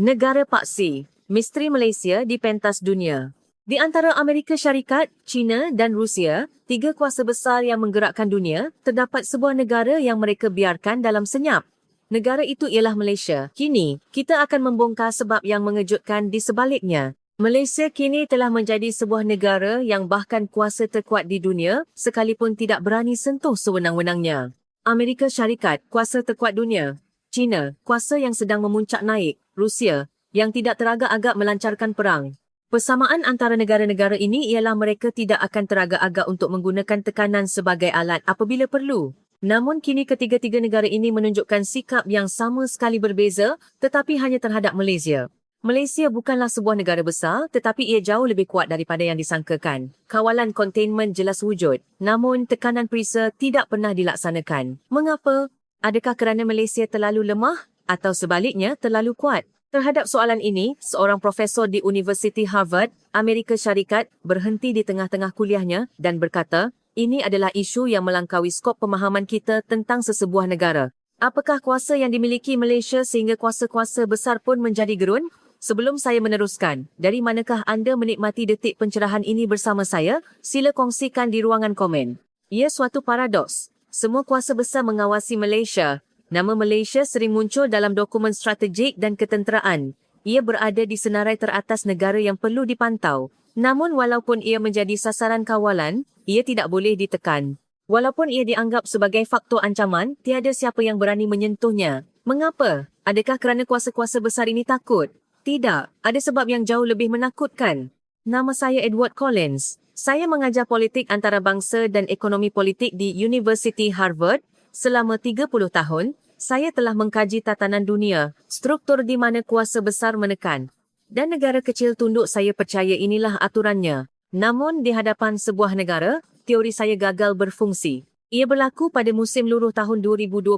Negara paksi, misteri Malaysia di pentas dunia. Di antara Amerika Syarikat, China dan Rusia, tiga kuasa besar yang menggerakkan dunia, terdapat sebuah negara yang mereka biarkan dalam senyap. Negara itu ialah Malaysia. Kini, kita akan membongkar sebab yang mengejutkan di sebaliknya. Malaysia kini telah menjadi sebuah negara yang bahkan kuasa terkuat di dunia, sekalipun tidak berani sentuh sewenang-wenangnya. Amerika Syarikat, kuasa terkuat dunia. China, kuasa yang sedang memuncak naik. Rusia, yang tidak teragak-agak melancarkan perang. Persamaan antara negara-negara ini ialah mereka tidak akan teragak-agak untuk menggunakan tekanan sebagai alat apabila perlu. Namun kini ketiga-tiga negara ini menunjukkan sikap yang sama sekali berbeza, tetapi hanya terhadap Malaysia. Malaysia bukanlah sebuah negara besar, tetapi ia jauh lebih kuat daripada yang disangkakan. Kawalan kontainmen jelas wujud, namun tekanan perisa tidak pernah dilaksanakan. Mengapa? Adakah kerana Malaysia terlalu lemah atau sebaliknya terlalu kuat? Terhadap soalan ini, seorang profesor di Universiti Harvard, Amerika Syarikat, berhenti di tengah-tengah kuliahnya dan berkata, ini adalah isu yang melangkaui skop pemahaman kita tentang sesebuah negara. Apakah kuasa yang dimiliki Malaysia sehingga kuasa-kuasa besar pun menjadi gerun? Sebelum saya meneruskan, dari manakah anda menikmati detik pencerahan ini bersama saya? Sila kongsikan di ruangan komen. Ia suatu paradoks. Semua kuasa besar mengawasi Malaysia. Nama Malaysia sering muncul dalam dokumen strategik dan ketenteraan. Ia berada di senarai teratas negara yang perlu dipantau. Namun walaupun ia menjadi sasaran kawalan, ia tidak boleh ditekan. Walaupun ia dianggap sebagai faktor ancaman, tiada siapa yang berani menyentuhnya. Mengapa? Adakah kerana kuasa-kuasa besar ini takut? Tidak, ada sebab yang jauh lebih menakutkan. Nama saya Edward Collins. Saya mengajar politik antarabangsa dan ekonomi politik di Universiti Harvard. Selama 30 tahun, saya telah mengkaji tatanan dunia, struktur di mana kuasa besar menekan. Dan negara kecil tunduk, saya percaya inilah aturannya. Namun di hadapan sebuah negara, teori saya gagal berfungsi. Ia berlaku pada musim luruh tahun 2024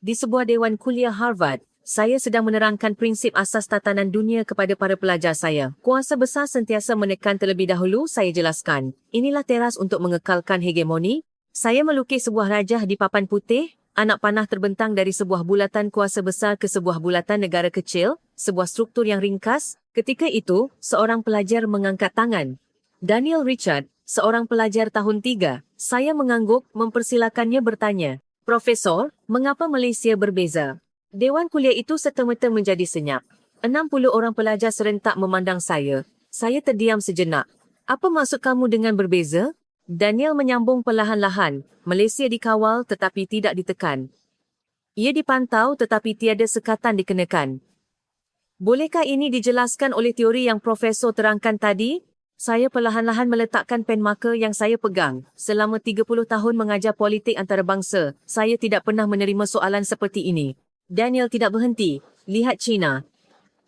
di sebuah dewan kuliah Harvard. Saya sedang menerangkan prinsip asas tatanan dunia kepada para pelajar saya. Kuasa besar sentiasa menekan terlebih dahulu, saya jelaskan. Inilah teras untuk mengekalkan hegemoni. Saya melukis sebuah rajah di papan putih, anak panah terbentang dari sebuah bulatan kuasa besar ke sebuah bulatan negara kecil, sebuah struktur yang ringkas. Ketika itu, seorang pelajar mengangkat tangan. Daniel Richard, seorang pelajar tahun 3. Saya mengangguk, mempersilakannya bertanya. Profesor, mengapa Malaysia berbeza? Dewan kuliah itu serta-merta menjadi senyap. 60 orang pelajar serentak memandang saya. Saya terdiam sejenak. Apa maksud kamu dengan berbeza? Daniel menyambung perlahan-lahan. Malaysia dikawal tetapi tidak ditekan. Ia dipantau tetapi tiada sekatan dikenakan. Bolehkah ini dijelaskan oleh teori yang Profesor terangkan tadi? Saya perlahan-lahan meletakkan pen marker yang saya pegang. Selama 30 tahun mengajar politik antarabangsa, saya tidak pernah menerima soalan seperti ini. Daniel tidak berhenti. Lihat China.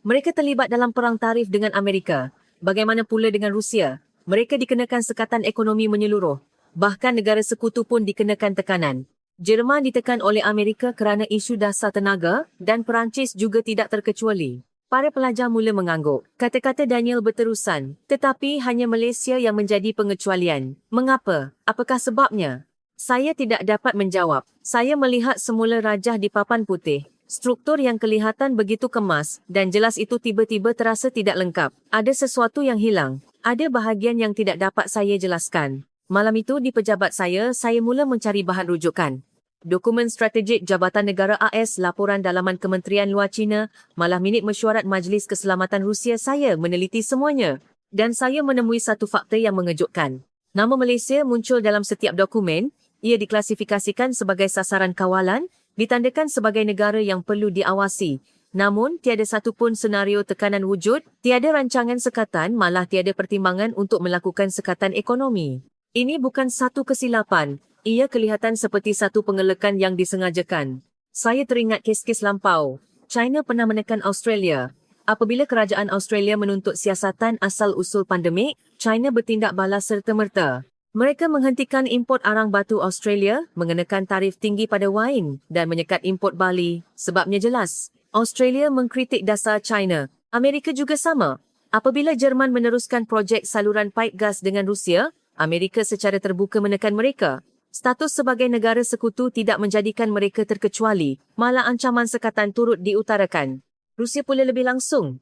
Mereka terlibat dalam perang tarif dengan Amerika. Bagaimana pula dengan Rusia? Mereka dikenakan sekatan ekonomi menyeluruh. Bahkan negara sekutu pun dikenakan tekanan. Jerman ditekan oleh Amerika kerana isu dasar tenaga dan Perancis juga tidak terkecuali. Para pelajar mula mengangguk. Kata-kata Daniel berterusan. Tetapi hanya Malaysia yang menjadi pengecualian. Mengapa? Apakah sebabnya? Saya tidak dapat menjawab. Saya melihat semula rajah di papan putih. Struktur yang kelihatan begitu kemas dan jelas itu tiba-tiba terasa tidak lengkap. Ada sesuatu yang hilang. Ada bahagian yang tidak dapat saya jelaskan. Malam itu di pejabat saya mula mencari bahan rujukan. Dokumen strategik Jabatan Negara AS, laporan dalaman Kementerian Luar China, malah minit mesyuarat Majlis Keselamatan Rusia, saya meneliti semuanya. Dan saya menemui satu fakta yang mengejutkan. Nama Malaysia muncul dalam setiap dokumen. Ia diklasifikasikan sebagai sasaran kawalan, ditandakan sebagai negara yang perlu diawasi. Namun, tiada satu pun senario tekanan wujud, tiada rancangan sekatan, malah tiada pertimbangan untuk melakukan sekatan ekonomi. Ini bukan satu kesilapan. Ia kelihatan seperti satu pengelekan yang disengajakan. Saya teringat kes-kes lampau. China pernah menekan Australia. Apabila kerajaan Australia menuntut siasatan asal-usul pandemik, China bertindak balas serta-merta. Mereka menghentikan import arang batu Australia, mengenakan tarif tinggi pada wain dan menyekat import barley. Sebabnya jelas. Australia mengkritik dasar China. Amerika juga sama. Apabila Jerman meneruskan projek saluran paip gas dengan Rusia, Amerika secara terbuka menekan mereka. Status sebagai negara sekutu tidak menjadikan mereka terkecuali, malah ancaman sekatan turut diutarakan. Rusia pula lebih langsung.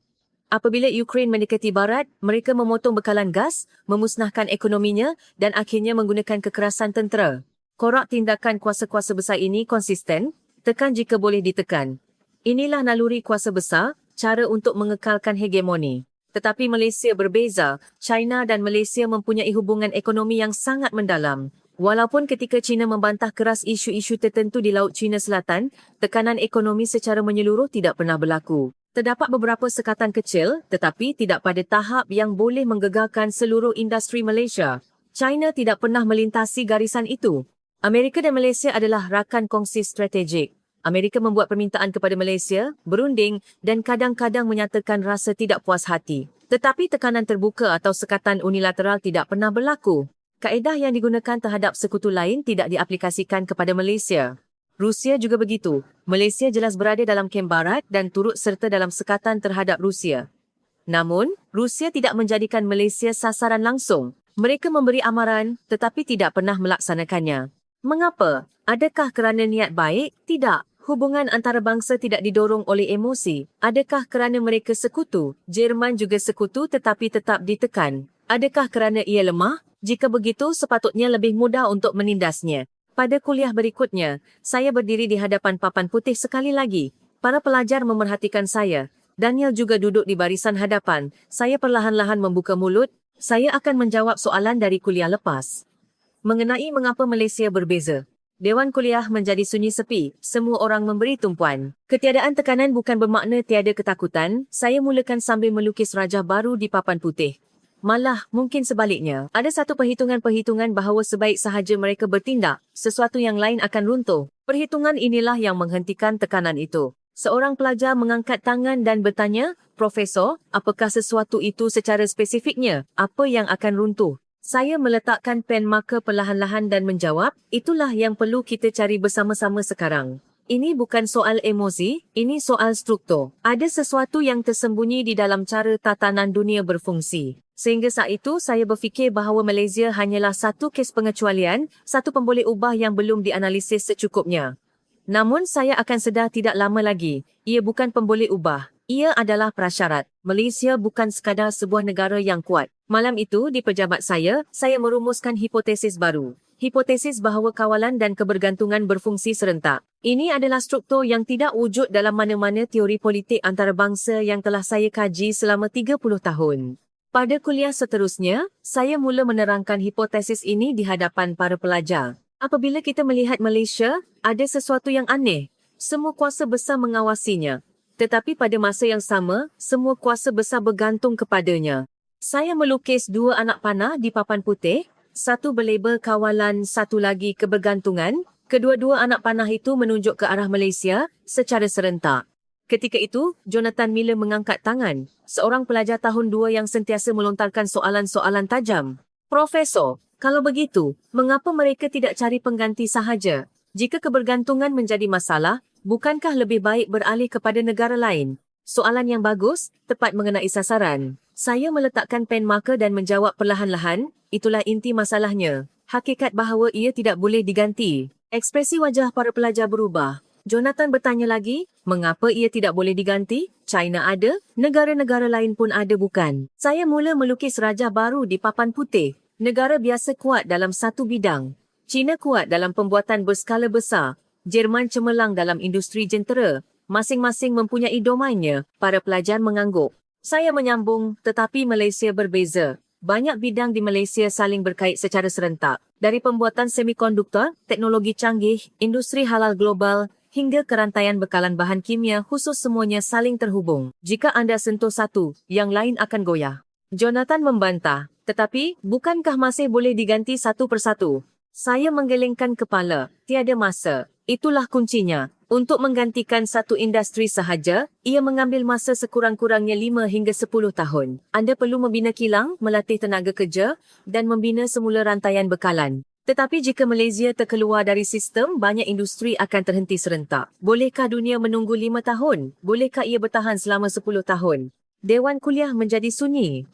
Apabila Ukraine mendekati barat, mereka memotong bekalan gas, memusnahkan ekonominya dan akhirnya menggunakan kekerasan tentera. Korak tindakan kuasa-kuasa besar ini konsisten, tekan jika boleh ditekan. Inilah naluri kuasa besar, cara untuk mengekalkan hegemoni. Tetapi Malaysia berbeza. China dan Malaysia mempunyai hubungan ekonomi yang sangat mendalam. Walaupun ketika China membantah keras isu-isu tertentu di Laut Cina Selatan, tekanan ekonomi secara menyeluruh tidak pernah berlaku. Terdapat beberapa sekatan kecil, tetapi tidak pada tahap yang boleh menggegarkan seluruh industri Malaysia. China tidak pernah melintasi garisan itu. Amerika dan Malaysia adalah rakan kongsi strategik. Amerika membuat permintaan kepada Malaysia, berunding dan kadang-kadang menyatakan rasa tidak puas hati. Tetapi tekanan terbuka atau sekatan unilateral tidak pernah berlaku. Kaedah yang digunakan terhadap sekutu lain tidak diaplikasikan kepada Malaysia. Rusia juga begitu. Malaysia jelas berada dalam kem barat dan turut serta dalam sekatan terhadap Rusia. Namun, Rusia tidak menjadikan Malaysia sasaran langsung. Mereka memberi amaran tetapi tidak pernah melaksanakannya. Mengapa? Adakah kerana niat baik? Tidak. Hubungan antarabangsa tidak didorong oleh emosi. Adakah kerana mereka sekutu? Jerman juga sekutu tetapi tetap ditekan. Adakah kerana ia lemah? Jika begitu, sepatutnya lebih mudah untuk menindasnya. Pada kuliah berikutnya, saya berdiri di hadapan papan putih sekali lagi. Para pelajar memerhatikan saya. Daniel juga duduk di barisan hadapan. Saya perlahan-lahan membuka mulut. Saya akan menjawab soalan dari kuliah lepas. Mengenai mengapa Malaysia berbeza. Dewan kuliah menjadi sunyi sepi. Semua orang memberi tumpuan. Ketiadaan tekanan bukan bermakna tiada ketakutan. Saya mulakan sambil melukis rajah baru di papan putih. Malah, mungkin sebaliknya. Ada satu perhitungan-perhitungan bahawa sebaik sahaja mereka bertindak, sesuatu yang lain akan runtuh. Perhitungan inilah yang menghentikan tekanan itu. Seorang pelajar mengangkat tangan dan bertanya, "Profesor, apakah sesuatu itu secara spesifiknya? Apa yang akan runtuh?" Saya meletakkan pen marker perlahan-lahan dan menjawab, "Itulah yang perlu kita cari bersama-sama sekarang. Ini bukan soal emosi, ini soal struktur. Ada sesuatu yang tersembunyi di dalam cara tatanan dunia berfungsi." Sehingga saat itu, saya berfikir bahawa Malaysia hanyalah satu kes pengecualian, satu pemboleh ubah yang belum dianalisis secukupnya. Namun, saya akan sedar tidak lama lagi. Ia bukan pemboleh ubah. Ia adalah prasyarat. Malaysia bukan sekadar sebuah negara yang kuat. Malam itu, di pejabat saya merumuskan hipotesis baru. Hipotesis bahawa kawalan dan kebergantungan berfungsi serentak. Ini adalah struktur yang tidak wujud dalam mana-mana teori politik antarabangsa yang telah saya kaji selama 30 tahun. Pada kuliah seterusnya, saya mula menerangkan hipotesis ini di hadapan para pelajar. Apabila kita melihat Malaysia, ada sesuatu yang aneh. Semua kuasa besar mengawasinya. Tetapi pada masa yang sama, semua kuasa besar bergantung kepadanya. Saya melukis dua anak panah di papan putih, satu berlabel kawalan, satu lagi kebergantungan. Kedua-dua anak panah itu menunjuk ke arah Malaysia secara serentak. Ketika itu, Jonathan Miller mengangkat tangan, seorang pelajar tahun 2 yang sentiasa melontarkan soalan-soalan tajam. "Profesor, kalau begitu, mengapa mereka tidak cari pengganti sahaja? Jika kebergantungan menjadi masalah, bukankah lebih baik beralih kepada negara lain?" Soalan yang bagus, tepat mengenai sasaran. Saya meletakkan pen marker dan menjawab perlahan-lahan, itulah inti masalahnya. Hakikat bahawa ia tidak boleh diganti. Ekspresi wajah para pelajar berubah. Jonathan bertanya lagi, mengapa ia tidak boleh diganti? China ada, negara-negara lain pun ada bukan? Saya mula melukis rajah baru di papan putih. Negara biasa kuat dalam satu bidang. China kuat dalam pembuatan berskala besar. Jerman cemerlang dalam industri jentera. Masing-masing mempunyai domainnya. Para pelajar mengangguk. Saya menyambung, tetapi Malaysia berbeza. Banyak bidang di Malaysia saling berkait secara serentak. Dari pembuatan semikonduktor, teknologi canggih, industri halal global, hingga kerantaian bekalan bahan kimia khusus semuanya saling terhubung. Jika anda sentuh satu, yang lain akan goyah. Jonathan membantah, tetapi bukankah masih boleh diganti satu persatu? Saya menggelengkan kepala, tiada masa. Itulah kuncinya. Untuk menggantikan satu industri sahaja, ia mengambil masa sekurang-kurangnya 5 hingga 10 tahun. Anda perlu membina kilang, melatih tenaga kerja dan membina semula rantaian bekalan. Tetapi jika Malaysia terkeluar dari sistem, banyak industri akan terhenti serentak. Bolehkah dunia menunggu 5 tahun? Bolehkah ia bertahan selama 10 tahun? Dewan kuliah menjadi sunyi.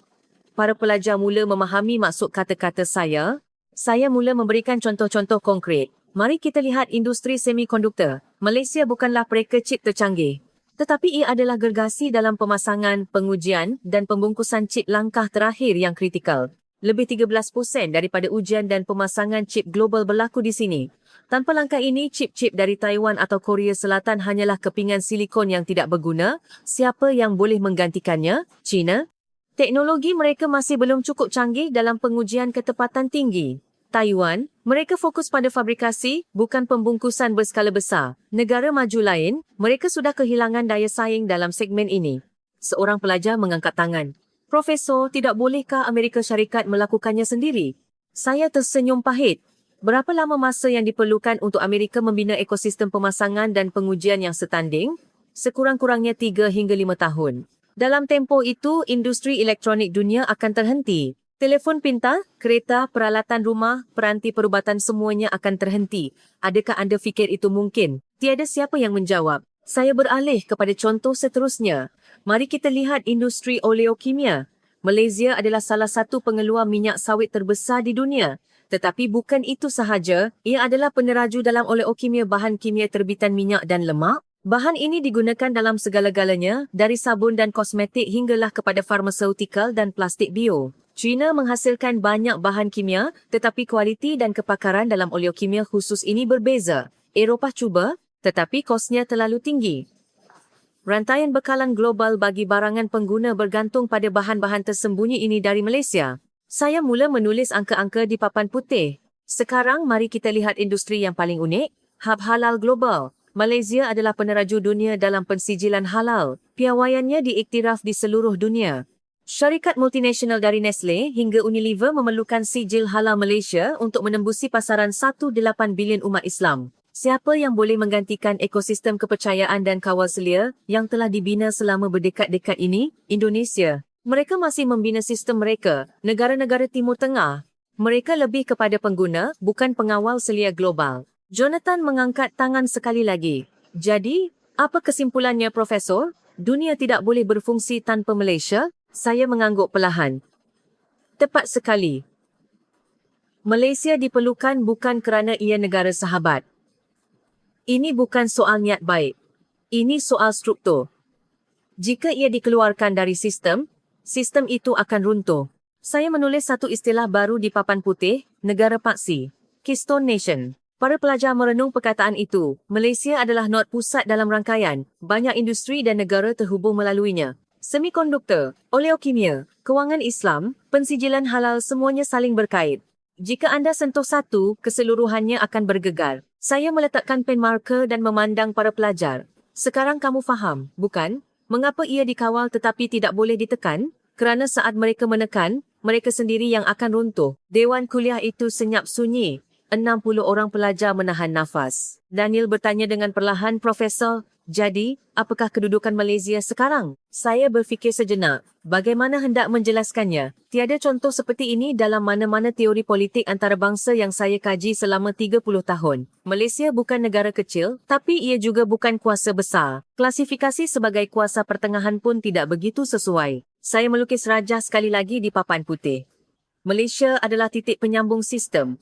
Para pelajar mula memahami maksud kata-kata saya. Saya mula memberikan contoh-contoh konkret. Mari kita lihat industri semikonduktor. Malaysia bukanlah pereka chip tercanggih. Tetapi ia adalah gergasi dalam pemasangan, pengujian dan pembungkusan chip langkah terakhir yang kritikal. Lebih 13% daripada ujian dan pemasangan chip global berlaku di sini. Tanpa langkah ini, chip-chip dari Taiwan atau Korea Selatan hanyalah kepingan silikon yang tidak berguna. Siapa yang boleh menggantikannya? China? Teknologi mereka masih belum cukup canggih dalam pengujian ketepatan tinggi. Taiwan, mereka fokus pada fabrikasi, bukan pembungkusan berskala besar. Negara maju lain, mereka sudah kehilangan daya saing dalam segmen ini. Seorang pelajar mengangkat tangan. Profesor, tidak bolehkah Amerika Syarikat melakukannya sendiri? Saya tersenyum pahit. Berapa lama masa yang diperlukan untuk Amerika membina ekosistem pemasangan dan pengujian yang setanding? Sekurang-kurangnya 3 hingga 5 tahun. Dalam tempoh itu, industri elektronik dunia akan terhenti. Telefon pintar, kereta, peralatan rumah, peranti perubatan semuanya akan terhenti. Adakah anda fikir itu mungkin? Tiada siapa yang menjawab. Saya beralih kepada contoh seterusnya. Mari kita lihat industri oleokimia. Malaysia adalah salah satu pengeluar minyak sawit terbesar di dunia. Tetapi bukan itu sahaja, ia adalah peneraju dalam oleokimia bahan kimia terbitan minyak dan lemak. Bahan ini digunakan dalam segala-galanya, dari sabun dan kosmetik hinggalah kepada farmaseutikal dan plastik bio. China menghasilkan banyak bahan kimia, tetapi kualiti dan kepakaran dalam oleokimia khusus ini berbeza. Eropah cuba, tetapi kosnya terlalu tinggi. Rantaian bekalan global bagi barangan pengguna bergantung pada bahan-bahan tersembunyi ini dari Malaysia. Saya mula menulis angka-angka di papan putih. Sekarang mari kita lihat industri yang paling unik, hub halal global. Malaysia adalah peneraju dunia dalam pensijilan halal. Piawaiannya diiktiraf di seluruh dunia. Syarikat multinasional dari Nestle hingga Unilever memerlukan sijil halal Malaysia untuk menembusi pasaran 1.8 bilion umat Islam. Siapa yang boleh menggantikan ekosistem kepercayaan dan kawal selia yang telah dibina selama berdekad-dekad ini? Indonesia. Mereka masih membina sistem mereka, negara-negara Timur Tengah. Mereka lebih kepada pengguna, bukan pengawal selia global. Jonathan mengangkat tangan sekali lagi. Jadi, apa kesimpulannya, Profesor? Dunia tidak boleh berfungsi tanpa Malaysia? Saya mengangguk perlahan. Tepat sekali. Malaysia diperlukan bukan kerana ia negara sahabat. Ini bukan soal niat baik. Ini soal struktur. Jika ia dikeluarkan dari sistem, sistem itu akan runtuh. Saya menulis satu istilah baru di papan putih, negara paksi. Keystone Nation. Para pelajar merenung perkataan itu. Malaysia adalah not pusat dalam rangkaian. Banyak industri dan negara terhubung melaluinya. Semikonduktor, oleokimia, kewangan Islam, pensijilan halal semuanya saling berkait. Jika anda sentuh satu, keseluruhannya akan bergegar. Saya meletakkan pen marker dan memandang para pelajar. Sekarang kamu faham, bukan? Mengapa ia dikawal tetapi tidak boleh ditekan? Kerana saat mereka menekan, mereka sendiri yang akan runtuh. Dewan kuliah itu senyap sunyi. 60 orang pelajar menahan nafas. Daniel bertanya dengan perlahan, Profesor, jadi, apakah kedudukan Malaysia sekarang? Saya berfikir sejenak. Bagaimana hendak menjelaskannya? Tiada contoh seperti ini dalam mana-mana teori politik antarabangsa yang saya kaji selama 30 tahun. Malaysia bukan negara kecil, tapi ia juga bukan kuasa besar. Klasifikasi sebagai kuasa pertengahan pun tidak begitu sesuai. Saya melukis rajah sekali lagi di papan putih. Malaysia adalah titik penyambung sistem.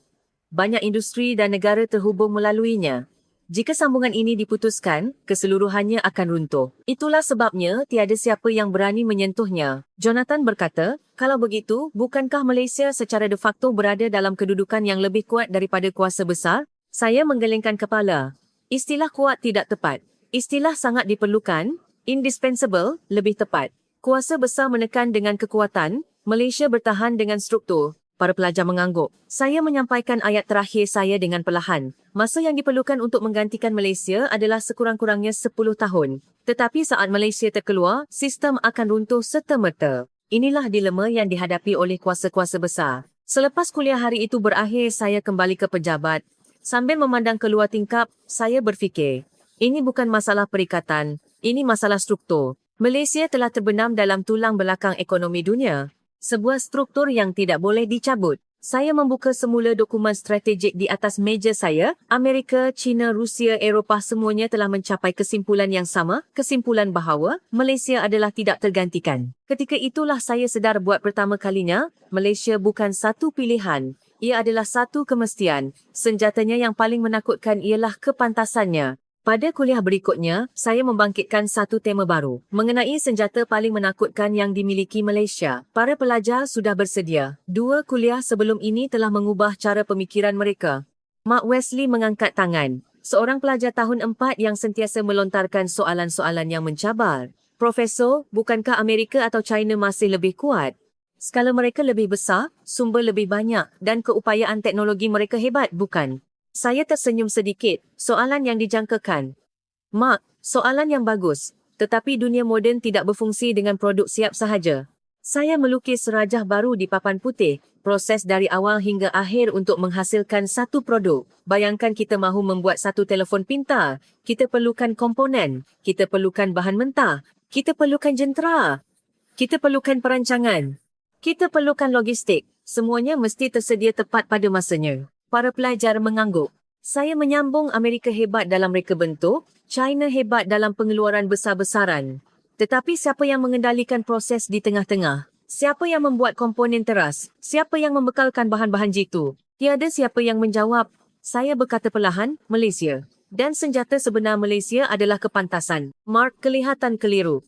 Banyak industri dan negara terhubung melaluinya. Jika sambungan ini diputuskan, keseluruhannya akan runtuh. Itulah sebabnya tiada siapa yang berani menyentuhnya. Jonathan berkata, kalau begitu, bukankah Malaysia secara de facto berada dalam kedudukan yang lebih kuat daripada kuasa besar? Saya menggelengkan kepala. Istilah kuat tidak tepat. Istilah sangat diperlukan, indispensable, lebih tepat. Kuasa besar menekan dengan kekuatan, Malaysia bertahan dengan struktur. Para pelajar mengangguk. Saya menyampaikan ayat terakhir saya dengan perlahan. Masa yang diperlukan untuk menggantikan Malaysia adalah sekurang-kurangnya 10 tahun. Tetapi saat Malaysia terkeluar, sistem akan runtuh serta-merta. Inilah dilema yang dihadapi oleh kuasa-kuasa besar. Selepas kuliah hari itu berakhir, saya kembali ke pejabat. Sambil memandang keluar tingkap, saya berfikir, ini bukan masalah perikatan, ini masalah struktur. Malaysia telah terbenam dalam tulang belakang ekonomi dunia. Sebuah struktur yang tidak boleh dicabut. Saya membuka semula dokumen strategik di atas meja saya. Amerika, China, Rusia, Eropah semuanya telah mencapai kesimpulan yang sama, kesimpulan bahawa Malaysia adalah tidak tergantikan. Ketika itulah saya sedar buat pertama kalinya, Malaysia bukan satu pilihan. Ia adalah satu kemestian. Senjatanya yang paling menakutkan ialah kepantasannya. Pada kuliah berikutnya, saya membangkitkan satu tema baru mengenai senjata paling menakutkan yang dimiliki Malaysia. Para pelajar sudah bersedia. 2 kuliah sebelum ini telah mengubah cara pemikiran mereka. Mark Wesley mengangkat tangan. Seorang pelajar tahun 4 yang sentiasa melontarkan soalan-soalan yang mencabar. Profesor, bukankah Amerika atau China masih lebih kuat? Skala mereka lebih besar, sumber lebih banyak dan keupayaan teknologi mereka hebat, bukan? Saya tersenyum sedikit. Soalan yang dijangkakan. Mark, soalan yang bagus. Tetapi dunia moden tidak berfungsi dengan produk siap sahaja. Saya melukis rajah baru di papan putih. Proses dari awal hingga akhir untuk menghasilkan satu produk. Bayangkan kita mahu membuat satu telefon pintar. Kita perlukan komponen. Kita perlukan bahan mentah. Kita perlukan jentera. Kita perlukan perancangan. Kita perlukan logistik. Semuanya mesti tersedia tepat pada masanya. Para pelajar mengangguk. Saya menyambung Amerika hebat dalam reka bentuk, China hebat dalam pengeluaran besar-besaran. Tetapi siapa yang mengendalikan proses di tengah-tengah? Siapa yang membuat komponen teras? Siapa yang membekalkan bahan-bahan jitu? Tiada siapa yang menjawab. Saya berkata perlahan, Malaysia. Dan senjata sebenar Malaysia adalah kepantasan. Mark kelihatan keliru.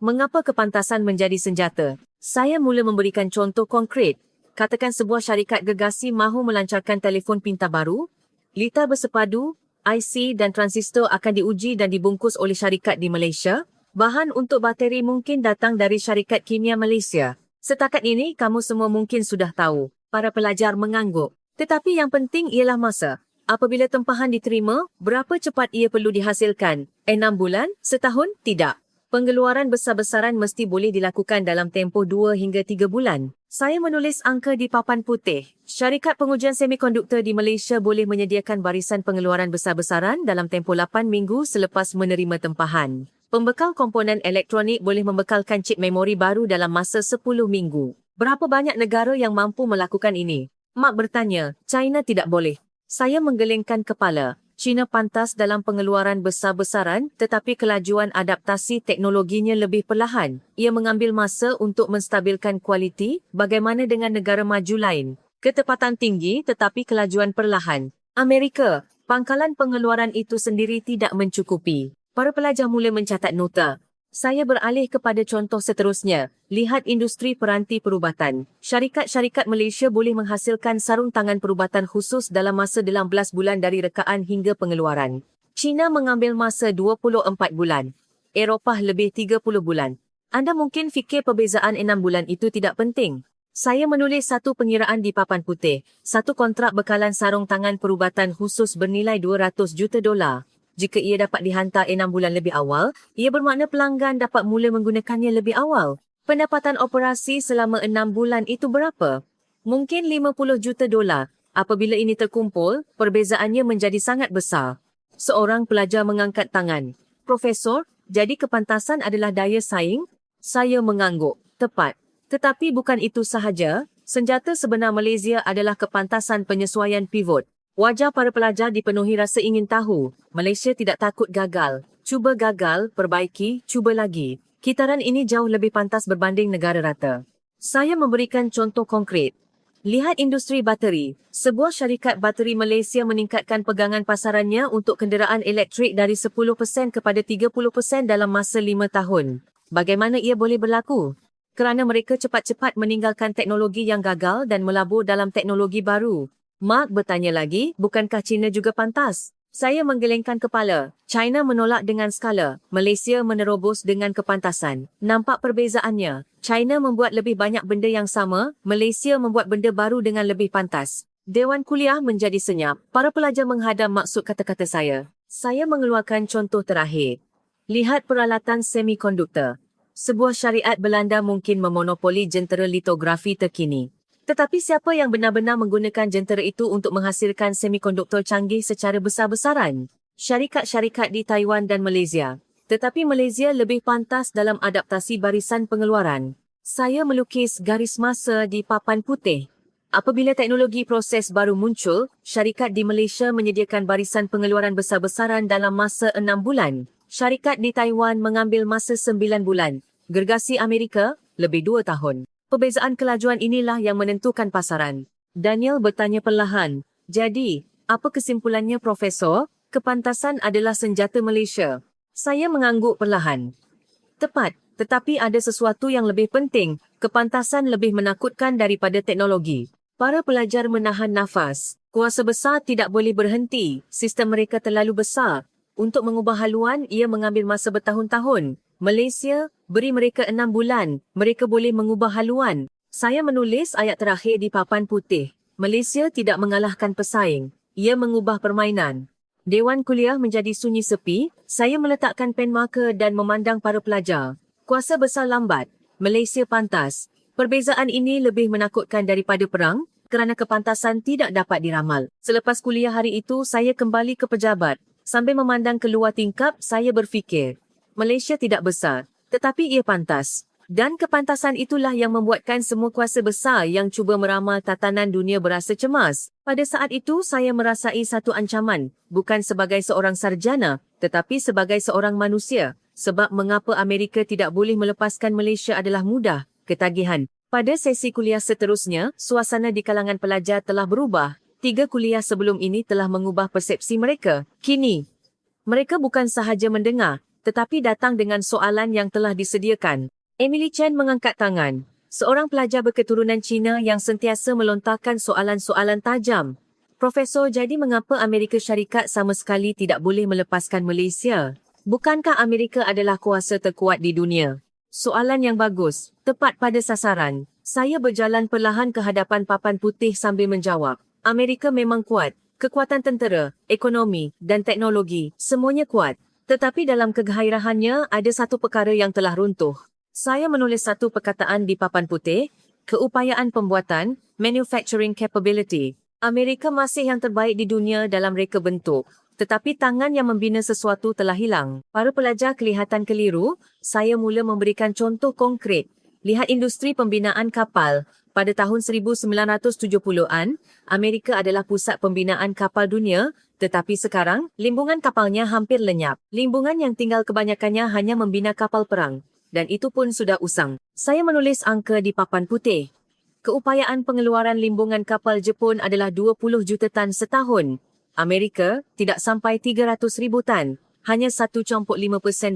Mengapa kepantasan menjadi senjata? Saya mula memberikan contoh konkret. Katakan sebuah syarikat gergasi mahu melancarkan telefon pintar baru, litar bersepadu, IC dan transistor akan diuji dan dibungkus oleh syarikat di Malaysia. Bahan untuk bateri mungkin datang dari syarikat kimia Malaysia. Setakat ini kamu semua mungkin sudah tahu. Para pelajar mengangguk. Tetapi yang penting ialah masa. Apabila tempahan diterima, berapa cepat ia perlu dihasilkan? 6 bulan? Setahun? Tidak. Pengeluaran besar-besaran mesti boleh dilakukan dalam tempoh 2 hingga 3 bulan. Saya menulis angka di papan putih. Syarikat pengujian semikonduktor di Malaysia boleh menyediakan barisan pengeluaran besar-besaran dalam tempoh 8 minggu selepas menerima tempahan. Pembekal komponen elektronik boleh membekalkan chip memori baru dalam masa 10 minggu. Berapa banyak negara yang mampu melakukan ini? Mark bertanya, China tidak boleh. Saya menggelengkan kepala. China pantas dalam pengeluaran besar-besaran tetapi kelajuan adaptasi teknologinya lebih perlahan. Ia mengambil masa untuk menstabilkan kualiti. Bagaimana dengan negara maju lain? Ketepatan tinggi tetapi kelajuan perlahan. Amerika, pangkalan pengeluaran itu sendiri tidak mencukupi. Para pelajar mula mencatat nota. Saya beralih kepada contoh seterusnya. Lihat industri peranti perubatan. Syarikat-syarikat Malaysia boleh menghasilkan sarung tangan perubatan khusus dalam masa 18 bulan dari rekaan hingga pengeluaran. China mengambil masa 24 bulan. Eropah lebih 30 bulan. Anda mungkin fikir perbezaan 6 bulan itu tidak penting. Saya menulis satu pengiraan di papan putih. Satu kontrak bekalan sarung tangan perubatan khusus bernilai $200 juta. Jika ia dapat dihantar 6 bulan lebih awal, ia bermakna pelanggan dapat mula menggunakannya lebih awal. Pendapatan operasi selama 6 bulan itu berapa? Mungkin $50 juta. Apabila ini terkumpul, perbezaannya menjadi sangat besar. Seorang pelajar mengangkat tangan. Profesor, jadi kepantasan adalah daya saing? Saya mengangguk. Tepat. Tetapi bukan itu sahaja. Senjata sebenar Malaysia adalah kepantasan penyesuaian pivot. Wajah para pelajar dipenuhi rasa ingin tahu. Malaysia tidak takut gagal. Cuba gagal, perbaiki, cuba lagi. Kitaran ini jauh lebih pantas berbanding negara rata. Saya memberikan contoh konkret. Lihat industri bateri. Sebuah syarikat bateri Malaysia meningkatkan pegangan pasarannya untuk kenderaan elektrik dari 10% kepada 30% dalam masa 5 tahun. Bagaimana ia boleh berlaku? Kerana mereka cepat-cepat meninggalkan teknologi yang gagal dan melabur dalam teknologi baru. Mark bertanya lagi, bukankah China juga pantas? Saya menggelengkan kepala. China menolak dengan skala. Malaysia menerobos dengan kepantasan. Nampak perbezaannya. China membuat lebih banyak benda yang sama. Malaysia membuat benda baru dengan lebih pantas. Dewan kuliah menjadi senyap. Para pelajar menghadam maksud kata-kata saya. Saya mengeluarkan contoh terakhir. Lihat peralatan semikonduktor. Sebuah syariat Belanda mungkin memonopoli jentera litografi terkini. Tetapi siapa yang benar-benar menggunakan jentera itu untuk menghasilkan semikonduktor canggih secara besar-besaran? Syarikat-syarikat di Taiwan dan Malaysia. Tetapi Malaysia lebih pantas dalam adaptasi barisan pengeluaran. Saya melukis garis masa di papan putih. Apabila teknologi proses baru muncul, syarikat di Malaysia menyediakan barisan pengeluaran besar-besaran dalam masa 6 bulan. Syarikat di Taiwan mengambil masa 9 bulan. Gergasi Amerika, lebih 2 tahun. Perbezaan kelajuan inilah yang menentukan pasaran. Daniel bertanya perlahan. Jadi, apa kesimpulannya, Profesor? Kepantasan adalah senjata Malaysia. Saya mengangguk perlahan. Tepat, tetapi ada sesuatu yang lebih penting. Kepantasan lebih menakutkan daripada teknologi. Para pelajar menahan nafas. Kuasa besar tidak boleh berhenti. Sistem mereka terlalu besar. Untuk mengubah haluan, ia mengambil masa bertahun-tahun. Malaysia, beri mereka 6 bulan. Mereka boleh mengubah haluan. Saya menulis ayat terakhir di papan putih. Malaysia tidak mengalahkan pesaing. Ia mengubah permainan. Dewan kuliah menjadi sunyi sepi. Saya meletakkan pen marker dan memandang para pelajar. Kuasa besar lambat. Malaysia pantas. Perbezaan ini lebih menakutkan daripada perang kerana kepantasan tidak dapat diramal. Selepas kuliah hari itu, saya kembali ke pejabat. Sambil memandang keluar tingkap, saya berfikir. Malaysia tidak besar, tetapi ia pantas. Dan kepantasan itulah yang membuatkan semua kuasa besar yang cuba meramal tatanan dunia berasa cemas. Pada saat itu, saya merasai satu ancaman, bukan sebagai seorang sarjana, tetapi sebagai seorang manusia. Sebab mengapa Amerika tidak boleh melepaskan Malaysia adalah mudah, ketagihan. Pada sesi kuliah seterusnya, suasana di kalangan pelajar telah berubah. 3 kuliah sebelum ini telah mengubah persepsi mereka. Kini, mereka bukan sahaja mendengar, tetapi datang dengan soalan yang telah disediakan. Emily Chen mengangkat tangan. Seorang pelajar berketurunan Cina yang sentiasa melontarkan soalan-soalan tajam. Profesor, jadi mengapa Amerika Syarikat sama sekali tidak boleh melepaskan Malaysia? Bukankah Amerika adalah kuasa terkuat di dunia? Soalan yang bagus, tepat pada sasaran. Saya berjalan perlahan ke hadapan papan putih sambil menjawab. Amerika memang kuat. Kekuatan tentera, ekonomi dan teknologi, semuanya kuat. Tetapi dalam kegairahannya ada satu perkara yang telah runtuh. Saya menulis satu perkataan di papan putih, keupayaan pembuatan, manufacturing capability. Amerika masih yang terbaik di dunia dalam reka bentuk. Tetapi tangan yang membina sesuatu telah hilang. Para pelajar kelihatan keliru. Saya mula memberikan contoh konkret. Lihat industri pembinaan kapal. Pada tahun 1970-an, Amerika adalah pusat pembinaan kapal dunia, tetapi sekarang, limbungan kapalnya hampir lenyap. Limbungan yang tinggal kebanyakannya hanya membina kapal perang. Dan itu pun sudah usang. Saya menulis angka di papan putih. Keupayaan pengeluaran limbungan kapal Jepun adalah 20 juta tan setahun. Amerika tidak sampai 300,000 tan. Hanya 1.5%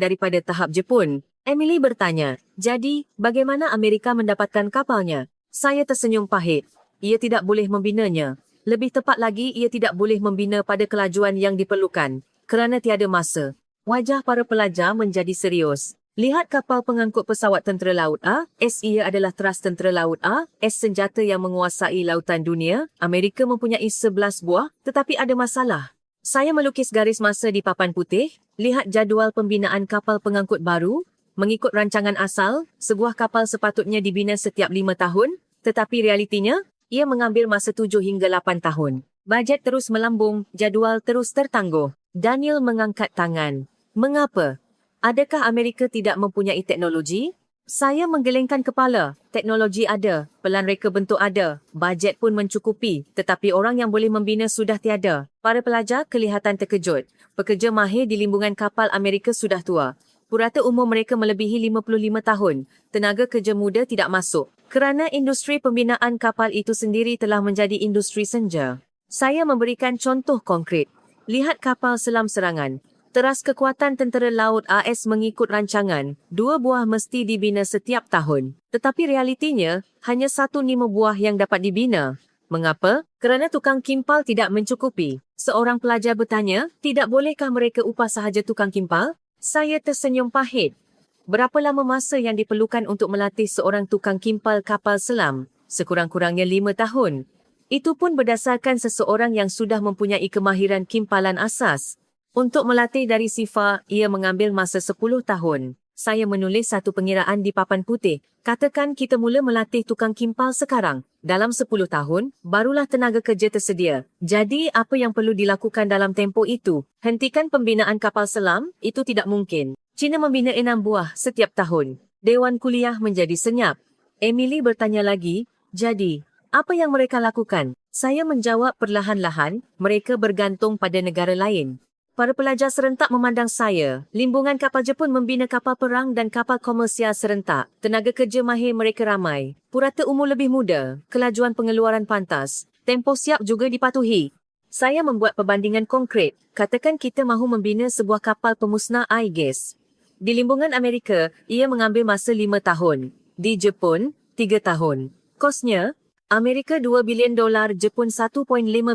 daripada tahap Jepun. Emily bertanya, jadi bagaimana Amerika mendapatkan kapalnya? Saya tersenyum pahit. Ia tidak boleh membinanya. Lebih tepat lagi, ia tidak boleh membina pada kelajuan yang diperlukan. Kerana tiada masa. Wajah para pelajar menjadi serius. Lihat kapal pengangkut pesawat tentera laut A, S ia adalah teras tentera laut A, S senjata yang menguasai lautan dunia. Amerika mempunyai 11 buah, tetapi ada masalah. Saya melukis garis masa di papan putih. Lihat jadual pembinaan kapal pengangkut baru. Mengikut rancangan asal, sebuah kapal sepatutnya dibina setiap 5 tahun, tetapi realitinya, ia mengambil masa 7 hingga 8 tahun. Bajet terus melambung, jadual terus tertangguh. Daniel mengangkat tangan. Mengapa? Adakah Amerika tidak mempunyai teknologi? Saya menggelengkan kepala. Teknologi ada, pelan reka bentuk ada, bajet pun mencukupi, tetapi orang yang boleh membina sudah tiada. Para pelajar kelihatan terkejut. Pekerja mahir di limbungan kapal Amerika sudah tua. Purata umur mereka melebihi 55 tahun. Tenaga kerja muda tidak masuk. Kerana industri pembinaan kapal itu sendiri telah menjadi industri senja. Saya memberikan contoh konkret. Lihat kapal selam serangan. Teras kekuatan tentera laut AS mengikut rancangan, 2 buah mesti dibina setiap tahun. Tetapi realitinya, hanya 1/5 buah yang dapat dibina. Mengapa? Kerana tukang kimpal tidak mencukupi. Seorang pelajar bertanya, tidak bolehkah mereka upah sahaja tukang kimpal? Saya tersenyum pahit. Berapa lama masa yang diperlukan untuk melatih seorang tukang kimpal kapal selam? Sekurang-kurangnya 5 tahun. Itu pun berdasarkan seseorang yang sudah mempunyai kemahiran kimpalan asas. Untuk melatih dari sifar, ia mengambil masa 10 tahun. Saya menulis satu pengiraan di papan putih. Katakan kita mula melatih tukang kimpal sekarang. Dalam 10 tahun, barulah tenaga kerja tersedia. Jadi, apa yang perlu dilakukan dalam tempoh itu? Hentikan pembinaan kapal selam? Itu tidak mungkin. China membina 6 buah setiap tahun. Dewan kuliah menjadi senyap. Emily bertanya lagi, jadi, apa yang mereka lakukan? Saya menjawab perlahan-lahan, mereka bergantung pada negara lain. Para pelajar serentak memandang saya. Limbungan kapal Jepun membina kapal perang dan kapal komersial serentak. Tenaga kerja mahir mereka ramai. Purata umur lebih muda. Kelajuan pengeluaran pantas. Tempoh siap juga dipatuhi. Saya membuat perbandingan konkret. Katakan kita mahu membina sebuah kapal pemusnah air gas. Di limbungan Amerika, ia mengambil masa 5 tahun. Di Jepun, 3 tahun. Kosnya, Amerika $2 bilion, Jepun $1.5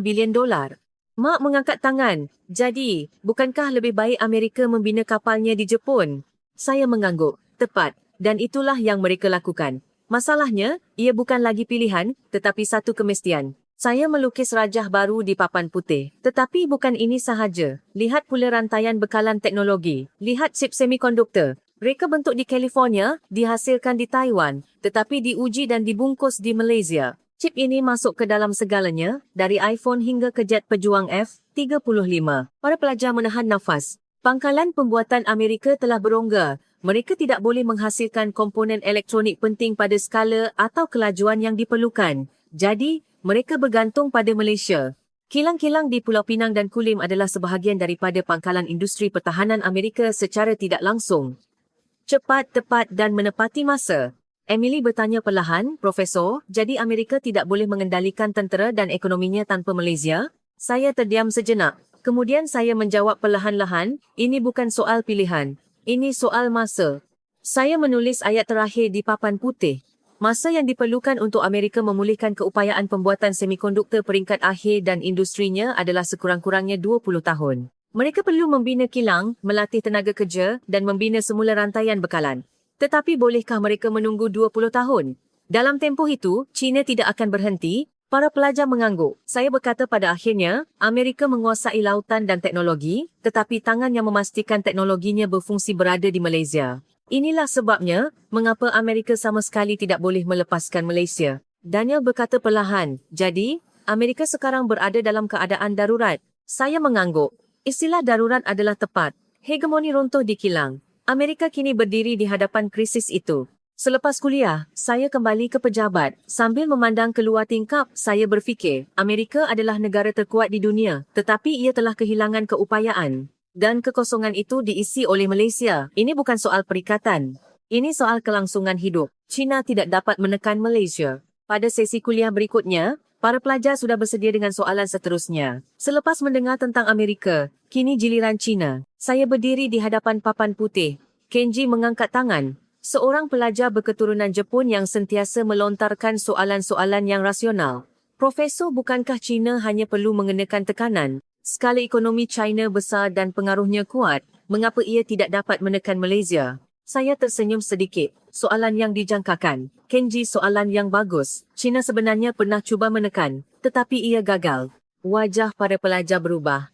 bilion. Mak mengangkat tangan. Jadi, bukankah lebih baik Amerika membina kapalnya di Jepun? Saya mengangguk. Tepat. Dan itulah yang mereka lakukan. Masalahnya, ia bukan lagi pilihan, tetapi satu kemestian. Saya melukis rajah baru di papan putih. Tetapi bukan ini sahaja. Lihat pula rantaian bekalan teknologi. Lihat chip semikonduktor. Reka bentuk di California, dihasilkan di Taiwan, tetapi diuji dan dibungkus di Malaysia. Chip ini masuk ke dalam segalanya, dari iPhone hingga ke jet pejuang F-35. Para pelajar menahan nafas. Pangkalan pembuatan Amerika telah berongga. Mereka tidak boleh menghasilkan komponen elektronik penting pada skala atau kelajuan yang diperlukan. Jadi, mereka bergantung pada Malaysia. Kilang-kilang di Pulau Pinang dan Kulim adalah sebahagian daripada pangkalan industri pertahanan Amerika secara tidak langsung. Cepat, tepat dan menepati masa. Emily bertanya perlahan, Profesor, jadi Amerika tidak boleh mengendalikan tentera dan ekonominya tanpa Malaysia? Saya terdiam sejenak. Kemudian saya menjawab perlahan-lahan, ini bukan soal pilihan. Ini soal masa. Saya menulis ayat terakhir di papan putih. Masa yang diperlukan untuk Amerika memulihkan keupayaan pembuatan semikonduktor peringkat akhir dan industrinya adalah sekurang-kurangnya 20 tahun. Mereka perlu membina kilang, melatih tenaga kerja dan membina semula rantaian bekalan. Tetapi bolehkah mereka menunggu 20 tahun? Dalam tempoh itu, China tidak akan berhenti. Para pelajar mengangguk. Saya berkata pada akhirnya, Amerika menguasai lautan dan teknologi, tetapi tangan yang memastikan teknologinya berfungsi berada di Malaysia. Inilah sebabnya, mengapa Amerika sama sekali tidak boleh melepaskan Malaysia. Daniel berkata perlahan, jadi, Amerika sekarang berada dalam keadaan darurat. Saya mengangguk. Istilah darurat adalah tepat. Hegemoni runtuh di kilang. Amerika kini berdiri di hadapan krisis itu. Selepas kuliah, saya kembali ke pejabat. Sambil memandang keluar tingkap, saya berfikir, Amerika adalah negara terkuat di dunia, tetapi ia telah kehilangan keupayaan. Dan kekosongan itu diisi oleh Malaysia. Ini bukan soal perikatan. Ini soal kelangsungan hidup. China tidak dapat menekan Malaysia. Pada sesi kuliah berikutnya, para pelajar sudah bersedia dengan soalan seterusnya. Selepas mendengar tentang Amerika, kini giliran China. Saya berdiri di hadapan papan putih. Kenji mengangkat tangan. Seorang pelajar berketurunan Jepun yang sentiasa melontarkan soalan-soalan yang rasional. Profesor, bukankah China hanya perlu mengenakan tekanan? Skala ekonomi China besar dan pengaruhnya kuat. Mengapa ia tidak dapat menekan Malaysia? Saya tersenyum sedikit. Soalan yang dijangkakan. Kenji, soalan yang bagus. China sebenarnya pernah cuba menekan, tetapi ia gagal. Wajah para pelajar berubah.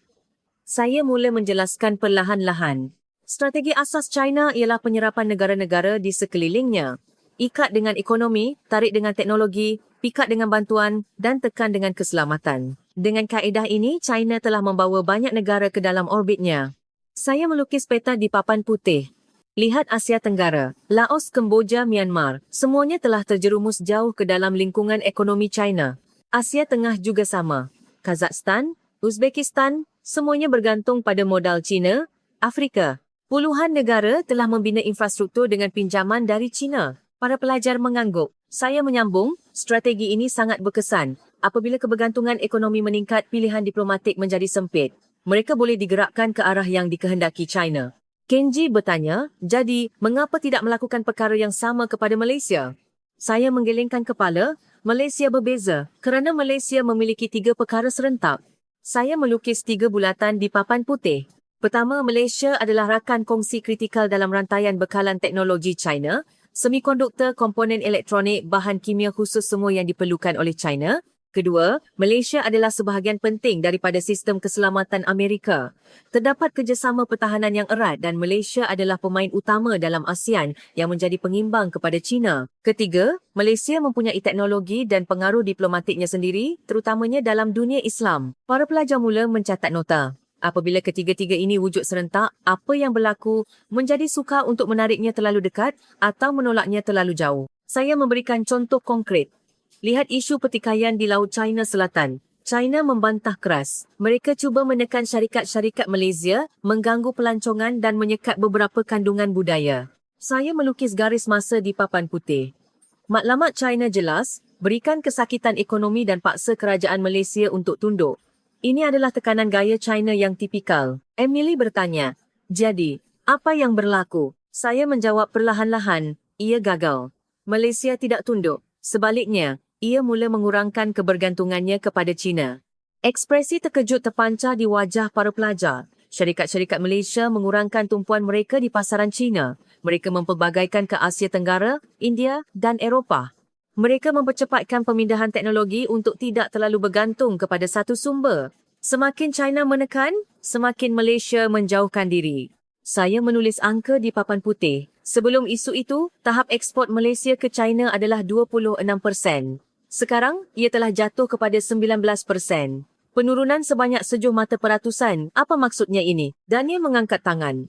Saya mula menjelaskan perlahan-lahan. Strategi asas China ialah penyerapan negara-negara di sekelilingnya. Ikat dengan ekonomi, tarik dengan teknologi, pikat dengan bantuan dan tekan dengan keselamatan. Dengan kaedah ini, China telah membawa banyak negara ke dalam orbitnya. Saya melukis peta di papan putih. Lihat Asia Tenggara, Laos, Kemboja, Myanmar, semuanya telah terjerumus jauh ke dalam lingkungan ekonomi China. Asia Tengah juga sama. Kazakhstan, Uzbekistan, semuanya bergantung pada modal China. Afrika, puluhan negara telah membina infrastruktur dengan pinjaman dari China. Para pelajar mengangguk. Saya menyambung, strategi ini sangat berkesan. Apabila kebergantungan ekonomi meningkat, pilihan diplomatik menjadi sempit. Mereka boleh digerakkan ke arah yang dikehendaki China. Kenji bertanya, jadi, mengapa tidak melakukan perkara yang sama kepada Malaysia? Saya menggelengkan kepala. Malaysia berbeza, kerana Malaysia memiliki 3 perkara serentak. Saya melukis 3 bulatan di papan putih. Pertama, Malaysia adalah rakan kongsi kritikal dalam rantaian bekalan teknologi China, semikonduktor, komponen elektronik, bahan kimia khusus semua yang diperlukan oleh China. Kedua, Malaysia adalah sebahagian penting daripada sistem keselamatan Amerika. Terdapat kerjasama pertahanan yang erat dan Malaysia adalah pemain utama dalam ASEAN yang menjadi pengimbang kepada China. Ketiga, Malaysia mempunyai teknologi dan pengaruh diplomatiknya sendiri, terutamanya dalam dunia Islam. Para pelajar mula mencatat nota. Apabila ketiga-tiga ini wujud serentak, apa yang berlaku menjadi sukar untuk menariknya terlalu dekat atau menolaknya terlalu jauh. Saya memberikan contoh konkret. Lihat isu pertikaian di Laut China Selatan. China membantah keras. Mereka cuba menekan syarikat-syarikat Malaysia, mengganggu pelancongan dan menyekat beberapa kandungan budaya. Saya melukis garis masa di papan putih. Matlamat China jelas, berikan kesakitan ekonomi dan paksa kerajaan Malaysia untuk tunduk. Ini adalah tekanan gaya China yang tipikal. Emily bertanya, jadi, apa yang berlaku? Saya menjawab perlahan-lahan, ia gagal. Malaysia tidak tunduk. Sebaliknya, ia mula mengurangkan kebergantungannya kepada China. Ekspresi terkejut terpancar di wajah para pelajar. Syarikat-syarikat Malaysia mengurangkan tumpuan mereka di pasaran China. Mereka mempelbagaikan ke Asia Tenggara, India dan Eropah. Mereka mempercepatkan pemindahan teknologi untuk tidak terlalu bergantung kepada satu sumber. Semakin China menekan, semakin Malaysia menjauhkan diri. Saya menulis angka di papan putih. Sebelum isu itu, tahap ekspor Malaysia ke China adalah 26%. Sekarang, ia telah jatuh kepada 19%. Penurunan sebanyak 7 mata peratusan. Apa maksudnya ini? Daniel mengangkat tangan.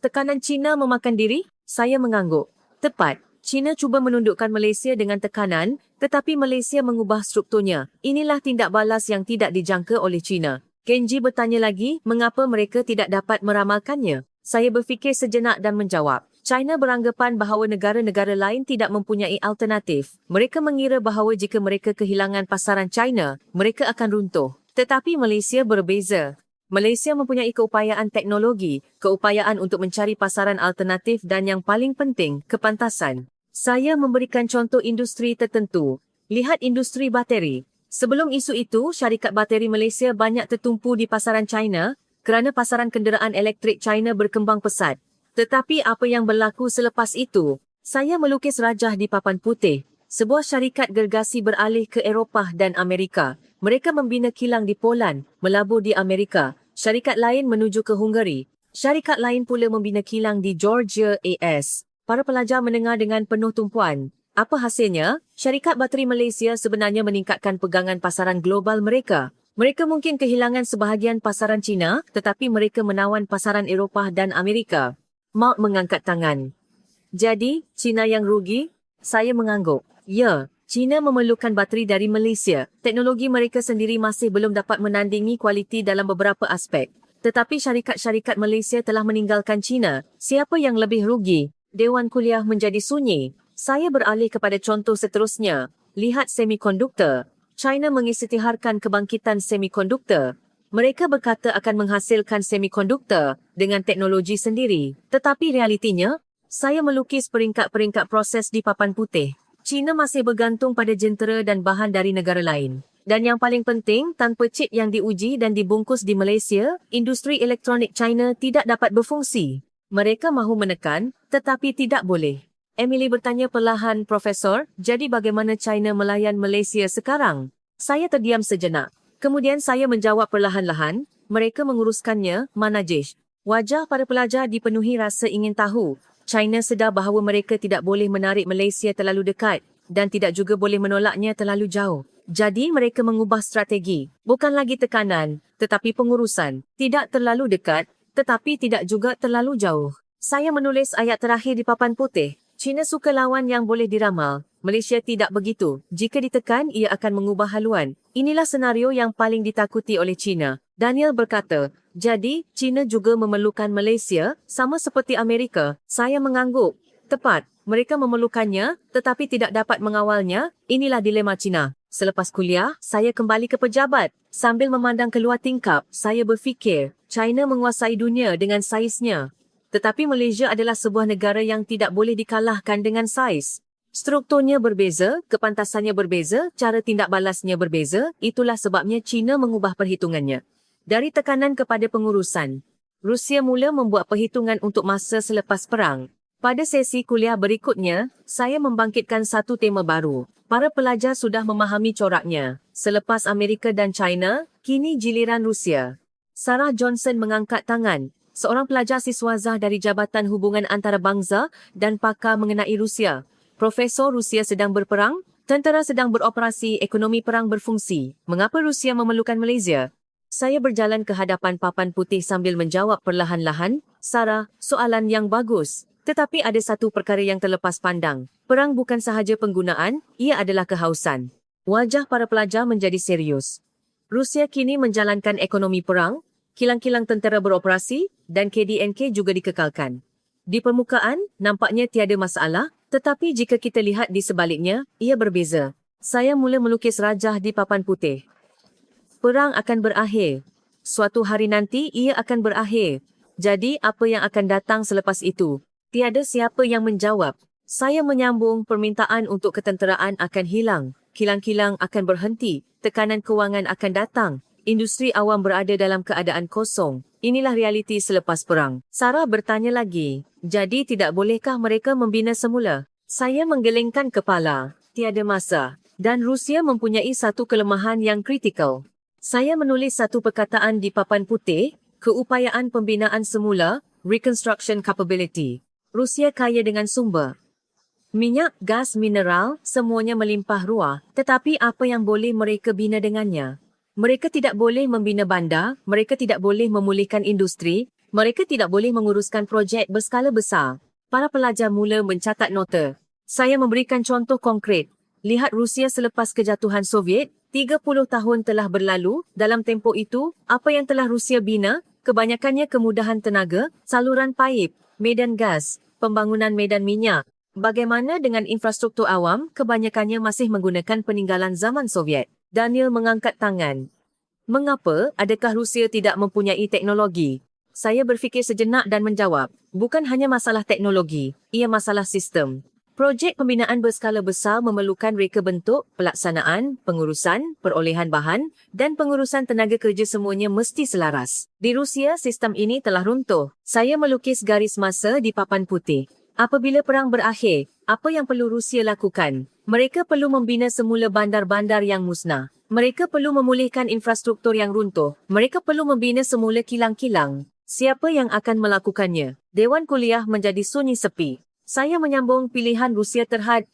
Tekanan China memakan diri? Saya mengangguk. Tepat. China cuba menundukkan Malaysia dengan tekanan, tetapi Malaysia mengubah strukturnya. Inilah tindak balas yang tidak dijangka oleh China. Kenji bertanya lagi, mengapa mereka tidak dapat meramalkannya? Saya berfikir sejenak dan menjawab. China beranggapan bahawa negara-negara lain tidak mempunyai alternatif. Mereka mengira bahawa jika mereka kehilangan pasaran China, mereka akan runtuh. Tetapi Malaysia berbeza. Malaysia mempunyai keupayaan teknologi, keupayaan untuk mencari pasaran alternatif dan yang paling penting, kepantasan. Saya memberikan contoh industri tertentu. Lihat industri bateri. Sebelum isu itu, syarikat bateri Malaysia banyak tertumpu di pasaran China kerana pasaran kenderaan elektrik China berkembang pesat. Tetapi apa yang berlaku selepas itu? Saya melukis rajah di papan putih. Sebuah syarikat gergasi beralih ke Eropah dan Amerika. Mereka membina kilang di Poland, melabur di Amerika. Syarikat lain menuju ke Hungary. Syarikat lain pula membina kilang di Georgia AS. Para pelajar mendengar dengan penuh tumpuan. Apa hasilnya? Syarikat bateri Malaysia sebenarnya meningkatkan pegangan pasaran global mereka. Mereka mungkin kehilangan sebahagian pasaran China, tetapi mereka menawan pasaran Eropah dan Amerika. Mark mengangkat tangan. Jadi, China yang rugi? Saya mengangguk. Ya, China memerlukan bateri dari Malaysia. Teknologi mereka sendiri masih belum dapat menandingi kualiti dalam beberapa aspek. Tetapi syarikat-syarikat Malaysia telah meninggalkan China. Siapa yang lebih rugi? Dewan Kuliah menjadi sunyi. Saya beralih kepada contoh seterusnya. Lihat semikonduktor. China mengisytiharkan kebangkitan semikonduktor. Mereka berkata akan menghasilkan semikonduktor dengan teknologi sendiri. Tetapi realitinya, saya melukis peringkat-peringkat proses di papan putih. China masih bergantung pada jentera dan bahan dari negara lain. Dan yang paling penting, tanpa chip yang diuji dan dibungkus di Malaysia, industri elektronik China tidak dapat berfungsi. Mereka mahu menekan, tetapi tidak boleh. Emily bertanya perlahan, Profesor, jadi bagaimana China melayan Malaysia sekarang? Saya terdiam sejenak. Kemudian saya menjawab perlahan-lahan, mereka menguruskannya, Manajesh. Wajah para pelajar dipenuhi rasa ingin tahu. China sedar bahawa mereka tidak boleh menarik Malaysia terlalu dekat dan tidak juga boleh menolaknya terlalu jauh. Jadi mereka mengubah strategi. Bukan lagi tekanan, tetapi pengurusan. Tidak terlalu dekat, tetapi tidak juga terlalu jauh. Saya menulis ayat terakhir di papan putih. China suka lawan yang boleh diramal. Malaysia tidak begitu. Jika ditekan, ia akan mengubah haluan. Inilah senario yang paling ditakuti oleh China. Daniel berkata, jadi China juga memerlukan Malaysia sama seperti Amerika. Saya mengangguk. Tepat, mereka memerlukannya tetapi tidak dapat mengawalnya. Inilah dilema China. Selepas kuliah, saya kembali ke pejabat. Sambil memandang keluar tingkap, saya berfikir, China menguasai dunia dengan saiznya. Tetapi Malaysia adalah sebuah negara yang tidak boleh dikalahkan dengan saiz. Strukturnya berbeza, kepantasannya berbeza, cara tindak balasnya berbeza. Itulah sebabnya China mengubah perhitungannya. Dari tekanan kepada pengurusan. Rusia mula membuat perhitungan untuk masa selepas perang. Pada sesi kuliah berikutnya, saya membangkitkan satu tema baru. Para pelajar sudah memahami coraknya. Selepas Amerika dan China, kini giliran Rusia. Sarah Johnson mengangkat tangan. Seorang pelajar siswazah dari Jabatan Hubungan Antarabangsa dan pakar mengenai Rusia. Profesor, Rusia sedang berperang, tentera sedang beroperasi, ekonomi perang berfungsi. Mengapa Rusia memerlukan Malaysia? Saya berjalan ke hadapan papan putih sambil menjawab perlahan-lahan. Sarah, soalan yang bagus. Tetapi ada satu perkara yang terlepas pandang. Perang bukan sahaja penggunaan, ia adalah kehausan. Wajah para pelajar menjadi serius. Rusia kini menjalankan ekonomi perang, kilang-kilang tentera beroperasi dan KDNK juga dikekalkan. Di permukaan, nampaknya tiada masalah, tetapi jika kita lihat di sebaliknya, ia berbeza. Saya mula melukis rajah di papan putih. Perang akan berakhir. Suatu hari nanti ia akan berakhir. Jadi apa yang akan datang selepas itu? Tiada siapa yang menjawab. Saya menyambung, permintaan untuk ketenteraan akan hilang. Kilang-kilang akan berhenti. Tekanan kewangan akan datang. Industri awam berada dalam keadaan kosong. Inilah realiti selepas perang. Sarah bertanya lagi, jadi tidak bolehkah mereka membina semula? Saya menggelengkan kepala. Tiada masa. Dan Rusia mempunyai satu kelemahan yang kritikal. Saya menulis satu perkataan di papan putih, keupayaan pembinaan semula, reconstruction capability. Rusia kaya dengan sumber. Minyak, gas, mineral, semuanya melimpah ruah. Tetapi apa yang boleh mereka bina dengannya? Mereka tidak boleh membina bandar, mereka tidak boleh memulihkan industri, mereka tidak boleh menguruskan projek berskala besar. Para pelajar mula mencatat nota. Saya memberikan contoh konkret. Lihat Rusia selepas kejatuhan Soviet, 30 tahun telah berlalu. Dalam tempoh itu, apa yang telah Rusia bina? Kebanyakannya kemudahan tenaga, saluran paip, medan gas, pembangunan medan minyak. Bagaimana dengan infrastruktur awam? Kebanyakannya masih menggunakan peninggalan zaman Soviet. Daniel mengangkat tangan. Mengapa? Adakah Rusia tidak mempunyai teknologi? Saya berfikir sejenak dan menjawab, bukan hanya masalah teknologi, ia masalah sistem. Projek pembinaan berskala besar memerlukan reka bentuk, pelaksanaan, pengurusan, perolehan bahan dan pengurusan tenaga kerja semuanya mesti selaras. Di Rusia, sistem ini telah runtuh. Saya melukis garis masa di papan putih. Apabila perang berakhir, apa yang perlu Rusia lakukan? Mereka perlu membina semula bandar-bandar yang musnah. Mereka perlu memulihkan infrastruktur yang runtuh. Mereka perlu membina semula kilang-kilang. Siapa yang akan melakukannya? Dewan Kuliah menjadi sunyi sepi. Saya menyambung pilihan Rusia terhadap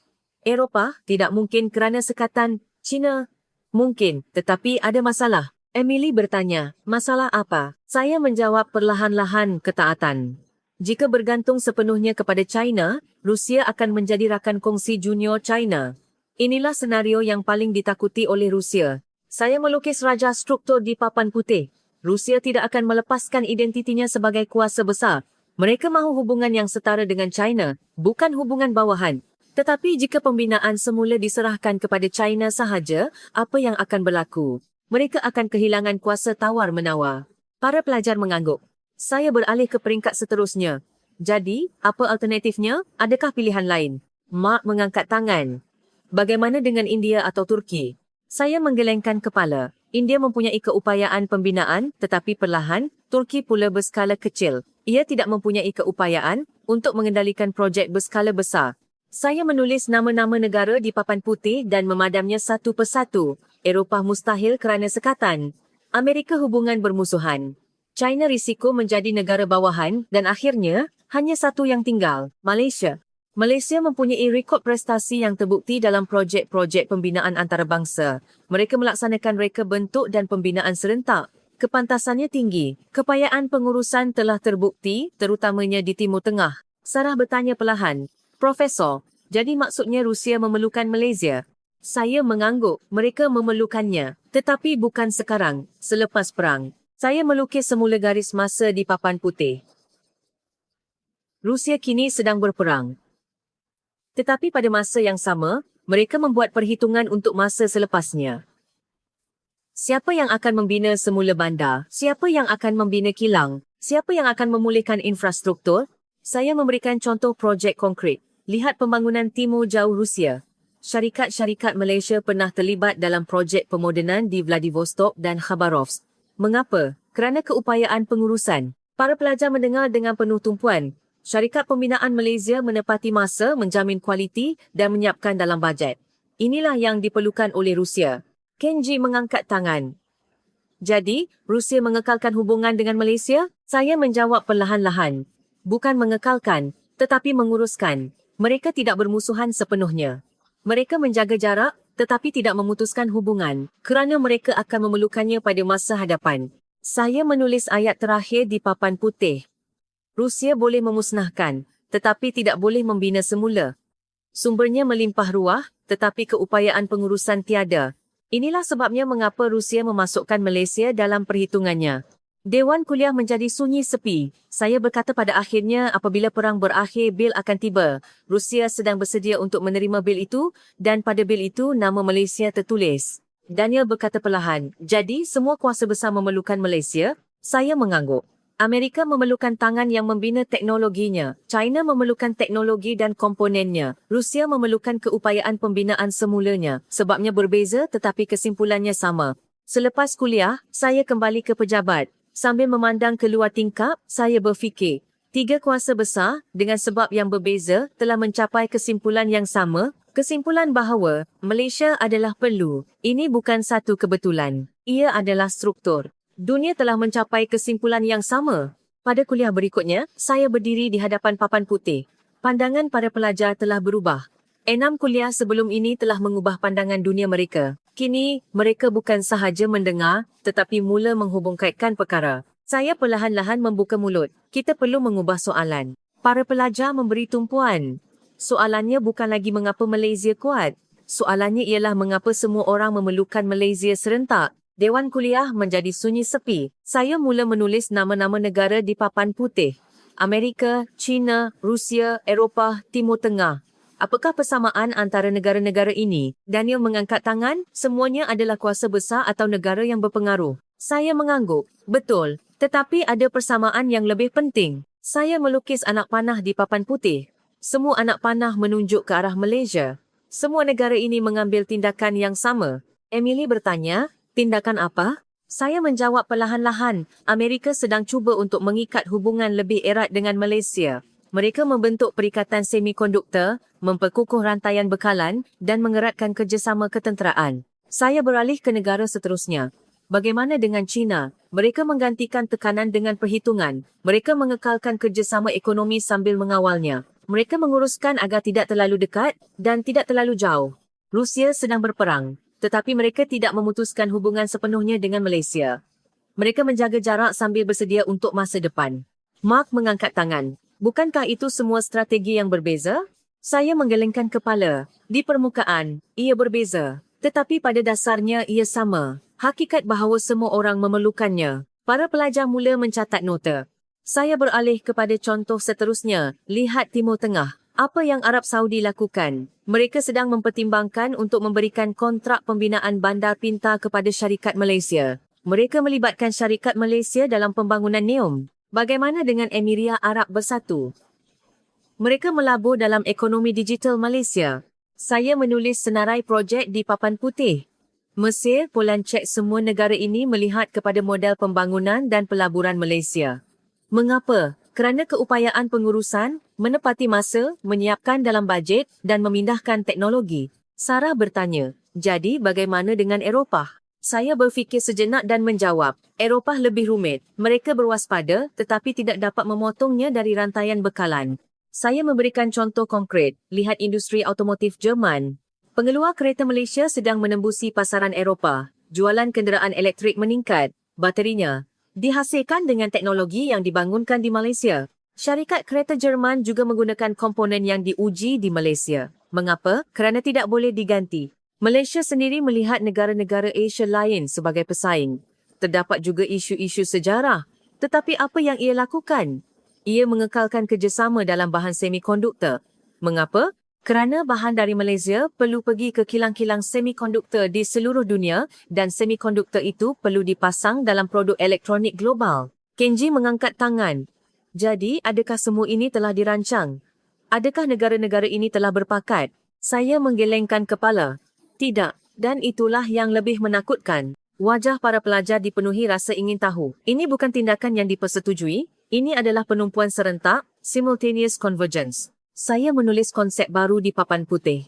Eropah tidak mungkin kerana sekatan China. Mungkin, tetapi ada masalah. Emily bertanya, masalah apa? Saya menjawab perlahan-lahan ketaatan. Jika bergantung sepenuhnya kepada China, Rusia akan menjadi rakan kongsi junior China. Inilah senario yang paling ditakuti oleh Rusia. Saya melukis raja struktur di papan putih. Rusia tidak akan melepaskan identitinya sebagai kuasa besar. Mereka mahu hubungan yang setara dengan China, bukan hubungan bawahan. Tetapi jika pembinaan semula diserahkan kepada China sahaja, apa yang akan berlaku? Mereka akan kehilangan kuasa tawar-menawar. Para pelajar mengangguk. Saya beralih ke peringkat seterusnya. Jadi, apa alternatifnya? Adakah pilihan lain? Mark mengangkat tangan. Bagaimana dengan India atau Turki? Saya menggelengkan kepala. India mempunyai keupayaan pembinaan, tetapi perlahan, Turki pula berskala kecil. Ia tidak mempunyai keupayaan untuk mengendalikan projek berskala besar. Saya menulis nama-nama negara di papan putih dan memadamnya satu persatu. Eropah mustahil kerana sekatan. Amerika hubungan bermusuhan. China risiko menjadi negara bawahan dan akhirnya, hanya satu yang tinggal, Malaysia. Malaysia mempunyai rekod prestasi yang terbukti dalam projek-projek pembinaan antarabangsa. Mereka melaksanakan reka bentuk dan pembinaan serentak. Kepantasannya tinggi. Kepayaan pengurusan telah terbukti, terutamanya di Timur Tengah. Sarah bertanya perlahan, Profesor, jadi maksudnya Rusia memerlukan Malaysia? Saya mengangguk, mereka memerlukannya. Tetapi bukan sekarang, selepas perang. Saya melukis semula garis masa di papan putih. Rusia kini sedang berperang. Tetapi pada masa yang sama, mereka membuat perhitungan untuk masa selepasnya. Siapa yang akan membina semula bandar? Siapa yang akan membina kilang? Siapa yang akan memulihkan infrastruktur? Saya memberikan contoh projek konkret. Lihat pembangunan Timur Jauh Rusia. Syarikat-syarikat Malaysia pernah terlibat dalam projek pemodenan di Vladivostok dan Khabarovsk. Mengapa? Kerana keupayaan pengurusan. Para pelajar mendengar dengan penuh tumpuan. Syarikat pembinaan Malaysia menepati masa, menjamin kualiti dan menyiapkan dalam bajet. Inilah yang diperlukan oleh Rusia. Kenji mengangkat tangan. Jadi, Rusia mengekalkan hubungan dengan Malaysia? Saya menjawab perlahan-lahan. Bukan mengekalkan, tetapi menguruskan. Mereka tidak bermusuhan sepenuhnya. Mereka menjaga jarak, tetapi tidak memutuskan hubungan, kerana mereka akan memerlukannya pada masa hadapan. Saya menulis ayat terakhir di papan putih. Rusia boleh memusnahkan, tetapi tidak boleh membina semula. Sumbernya melimpah ruah, tetapi keupayaan pengurusan tiada. Inilah sebabnya mengapa Rusia memasukkan Malaysia dalam perhitungannya. Dewan Kuliah menjadi sunyi sepi. Saya berkata pada akhirnya apabila perang berakhir bil akan tiba. Rusia sedang bersedia untuk menerima bil itu dan pada bil itu nama Malaysia tertulis. Daniel berkata perlahan, jadi semua kuasa besar memerlukan Malaysia? Saya mengangguk. Amerika memerlukan tangan yang membina teknologinya. China memerlukan teknologi dan komponennya. Rusia memerlukan keupayaan pembinaan semulanya. Sebabnya berbeza tetapi kesimpulannya sama. Selepas kuliah, saya kembali ke pejabat. Sambil memandang keluar tingkap, saya berfikir, tiga kuasa besar, dengan sebab yang berbeza, telah mencapai kesimpulan yang sama. Kesimpulan bahawa Malaysia adalah perlu. Ini bukan satu kebetulan. Ia adalah struktur. Dunia telah mencapai kesimpulan yang sama. Pada kuliah berikutnya, saya berdiri di hadapan papan putih. Pandangan para pelajar telah berubah. 6 kuliah sebelum ini telah mengubah pandangan dunia mereka. Kini, mereka bukan sahaja mendengar, tetapi mula menghubungkaitkan perkara. Saya perlahan-lahan membuka mulut. Kita perlu mengubah soalan. Para pelajar memberi tumpuan. Soalannya bukan lagi mengapa Malaysia kuat. Soalannya ialah mengapa semua orang memerlukan Malaysia serentak. Dewan kuliah menjadi sunyi sepi. Saya mula menulis nama-nama negara di papan putih. Amerika, China, Rusia, Eropah, Timur Tengah. Apakah persamaan antara negara-negara ini? Daniel mengangkat tangan. Semuanya adalah kuasa besar atau negara yang berpengaruh. Saya mengangguk. Betul. Tetapi ada persamaan yang lebih penting. Saya melukis anak panah di papan putih. Semua anak panah menunjuk ke arah Malaysia. Semua negara ini mengambil tindakan yang sama. Emily bertanya, tindakan apa? Saya menjawab perlahan-lahan, Amerika sedang cuba untuk mengikat hubungan lebih erat dengan Malaysia. Mereka membentuk perikatan semikonduktor, memperkukuh rantaian bekalan dan mengeratkan kerjasama ketenteraan. Saya beralih ke negara seterusnya. Bagaimana dengan China? Mereka menggantikan tekanan dengan perhitungan. Mereka mengekalkan kerjasama ekonomi sambil mengawalnya. Mereka menguruskan agar tidak terlalu dekat dan tidak terlalu jauh. Rusia sedang berperang, tetapi mereka tidak memutuskan hubungan sepenuhnya dengan Malaysia. Mereka menjaga jarak sambil bersedia untuk masa depan. Mark mengangkat tangan. Bukankah itu semua strategi yang berbeza? Saya menggelengkan kepala. Di permukaan, ia berbeza. Tetapi pada dasarnya ia sama. Hakikat bahawa semua orang memerlukannya. Para pelajar mula mencatat nota. Saya beralih kepada contoh seterusnya. Lihat Timur Tengah. Apa yang Arab Saudi lakukan? Mereka sedang mempertimbangkan untuk memberikan kontrak pembinaan bandar pintar kepada syarikat Malaysia. Mereka melibatkan syarikat Malaysia dalam pembangunan NEOM. Bagaimana dengan Emiria Arab Bersatu? Mereka melabur dalam ekonomi digital Malaysia. Saya menulis senarai projek di papan putih. Mesir, Poland, Czech, semua negara ini melihat kepada model pembangunan dan pelaburan Malaysia. Mengapa? Kerana keupayaan pengurusan, menepati masa, menyiapkan dalam bajet dan memindahkan teknologi. Sarah bertanya, jadi bagaimana dengan Eropah? Saya berfikir sejenak dan menjawab, Eropah lebih rumit. Mereka berwaspada tetapi tidak dapat memotongnya dari rantaian bekalan. Saya memberikan contoh konkret, lihat industri automotif Jerman. Pengeluar kereta Malaysia sedang menembusi pasaran Eropah. Jualan kenderaan elektrik meningkat. Baterinya dihasilkan dengan teknologi yang dibangunkan di Malaysia. Syarikat kereta Jerman juga menggunakan komponen yang diuji di Malaysia. Mengapa? Kerana tidak boleh diganti. Malaysia sendiri melihat negara-negara Asia lain sebagai pesaing. Terdapat juga isu-isu sejarah. Tetapi apa yang ia lakukan? Ia mengekalkan kerjasama dalam bahan semikonduktor. Mengapa? Kerana bahan dari Malaysia perlu pergi ke kilang-kilang semikonduktor di seluruh dunia dan semikonduktor itu perlu dipasang dalam produk elektronik global. Kenji mengangkat tangan. Jadi, adakah semua ini telah dirancang? Adakah negara-negara ini telah berpakat? Saya menggelengkan kepala. Tidak, dan itulah yang lebih menakutkan. Wajah para pelajar dipenuhi rasa ingin tahu. Ini bukan tindakan yang dipersetujui. Ini adalah penumpuan serentak, simultaneous convergence. Saya menulis konsep baru di papan putih.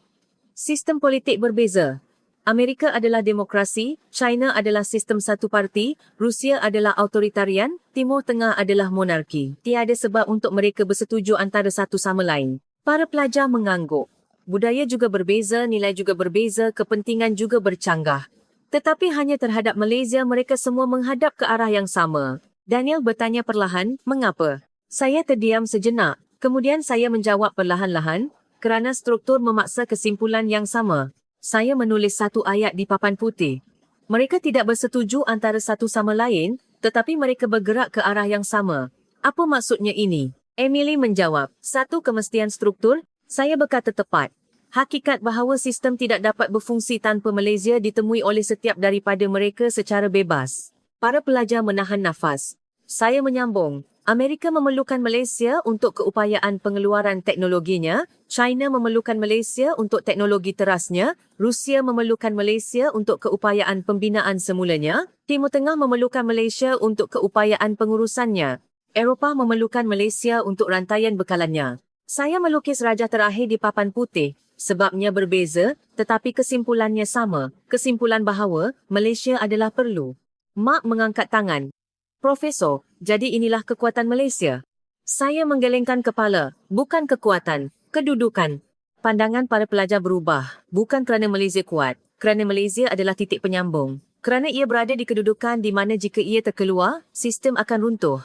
Sistem politik berbeza. Amerika adalah demokrasi, China adalah sistem satu parti, Rusia adalah autoritarian, Timur Tengah adalah monarki. Tiada sebab untuk mereka bersetuju antara satu sama lain. Para pelajar mengangguk. Budaya juga berbeza, nilai juga berbeza, kepentingan juga bercanggah. Tetapi hanya terhadap Malaysia mereka semua menghadap ke arah yang sama. Daniel bertanya perlahan, mengapa? Saya terdiam sejenak. Kemudian saya menjawab perlahan-lahan, kerana struktur memaksa kesimpulan yang sama. Saya menulis satu ayat di papan putih. Mereka tidak bersetuju antara satu sama lain, tetapi mereka bergerak ke arah yang sama. Apa maksudnya ini? Emily menjawab, satu kemestian struktur, saya berkata tepat. Hakikat bahawa sistem tidak dapat berfungsi tanpa Malaysia ditemui oleh setiap daripada mereka secara bebas. Para pelajar menahan nafas. Saya menyambung. Amerika memerlukan Malaysia untuk keupayaan pengeluaran teknologinya, China memerlukan Malaysia untuk teknologi terasnya, Rusia memerlukan Malaysia untuk keupayaan pembinaan semulanya, Timur Tengah memerlukan Malaysia untuk keupayaan pengurusannya, Eropah memerlukan Malaysia untuk rantaian bekalannya. Saya melukis raja terakhir di papan putih. Sebabnya berbeza, tetapi kesimpulannya sama. Kesimpulan bahawa Malaysia adalah perlu. Mak mengangkat tangan. Profesor, jadi inilah kekuatan Malaysia. Saya menggelengkan kepala, bukan kekuatan, kedudukan. Pandangan para pelajar berubah, bukan kerana Malaysia kuat, kerana Malaysia adalah titik penyambung. Kerana ia berada di kedudukan di mana jika ia terkeluar, sistem akan runtuh.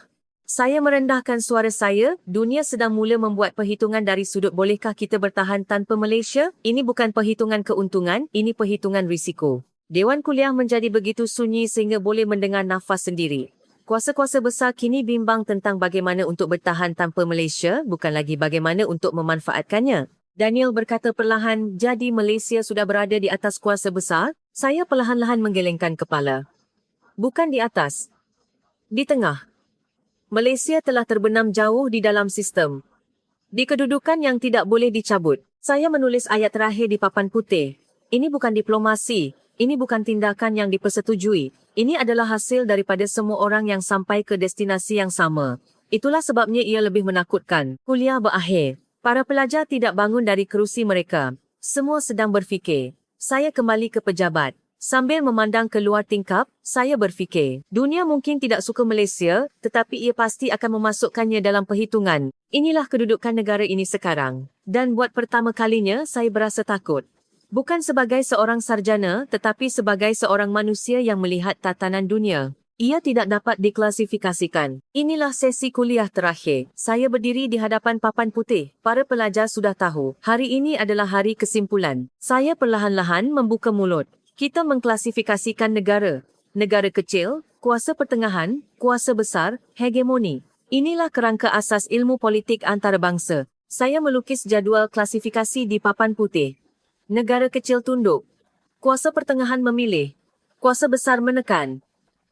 Saya merendahkan suara saya, dunia sedang mula membuat perhitungan dari sudut bolehkah kita bertahan tanpa Malaysia? Ini bukan perhitungan keuntungan, ini perhitungan risiko. Dewan Kuliah menjadi begitu sunyi sehingga boleh mendengar nafas sendiri. Kuasa-kuasa besar kini bimbang tentang bagaimana untuk bertahan tanpa Malaysia, bukan lagi bagaimana untuk memanfaatkannya. Daniel berkata perlahan, jadi Malaysia sudah berada di atas kuasa besar? Saya perlahan-lahan menggelengkan kepala. Bukan di atas. Di tengah. Malaysia telah terbenam jauh di dalam sistem. Di kedudukan yang tidak boleh dicabut. Saya menulis ayat terakhir di papan putih. Ini bukan diplomasi. Ini bukan tindakan yang dipersetujui. Ini adalah hasil daripada semua orang yang sampai ke destinasi yang sama. Itulah sebabnya ia lebih menakutkan. Kuliah berakhir. Para pelajar tidak bangun dari kerusi mereka. Semua sedang berfikir. Saya kembali ke pejabat. Sambil memandang keluar tingkap, saya berfikir, dunia mungkin tidak suka Malaysia, tetapi ia pasti akan memasukkannya dalam perhitungan. Inilah kedudukan negara ini sekarang. Dan buat pertama kalinya, saya berasa takut. Bukan sebagai seorang sarjana, tetapi sebagai seorang manusia yang melihat tatanan dunia. Ia tidak dapat diklasifikasikan. Inilah sesi kuliah terakhir. Saya berdiri di hadapan papan putih. Para pelajar sudah tahu, hari ini adalah hari kesimpulan. Saya perlahan-lahan membuka mulut. Kita mengklasifikasikan negara. Negara kecil, kuasa pertengahan, kuasa besar, hegemoni. Inilah kerangka asas ilmu politik antarabangsa. Saya melukis jadual klasifikasi di papan putih. Negara kecil tunduk. Kuasa pertengahan memilih. Kuasa besar menekan.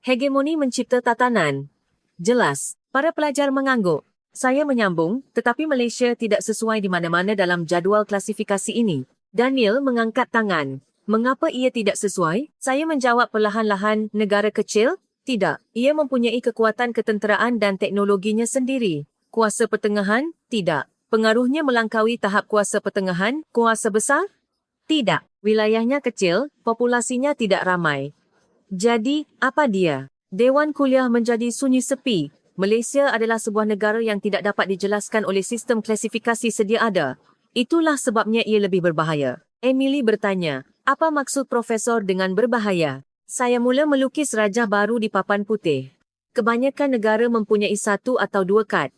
Hegemoni mencipta tatanan. Jelas, para pelajar mengangguk. Saya menyambung, tetapi Malaysia tidak sesuai di mana-mana dalam jadual klasifikasi ini. Daniel mengangkat tangan. Mengapa ia tidak sesuai? Saya menjawab perlahan-lahan, negara kecil? Tidak. Ia mempunyai kekuatan ketenteraan dan teknologinya sendiri. Kuasa pertengahan? Tidak. Pengaruhnya melangkaui tahap kuasa pertengahan? Kuasa besar? Tidak. Wilayahnya kecil, populasinya tidak ramai. Jadi, apa dia? Dewan Kuliah menjadi sunyi sepi. Malaysia adalah sebuah negara yang tidak dapat dijelaskan oleh sistem klasifikasi sedia ada. Itulah sebabnya ia lebih berbahaya. Emily bertanya, apa maksud profesor dengan berbahaya? Saya mula melukis raja baru di papan putih. Kebanyakan negara mempunyai satu atau dua kad.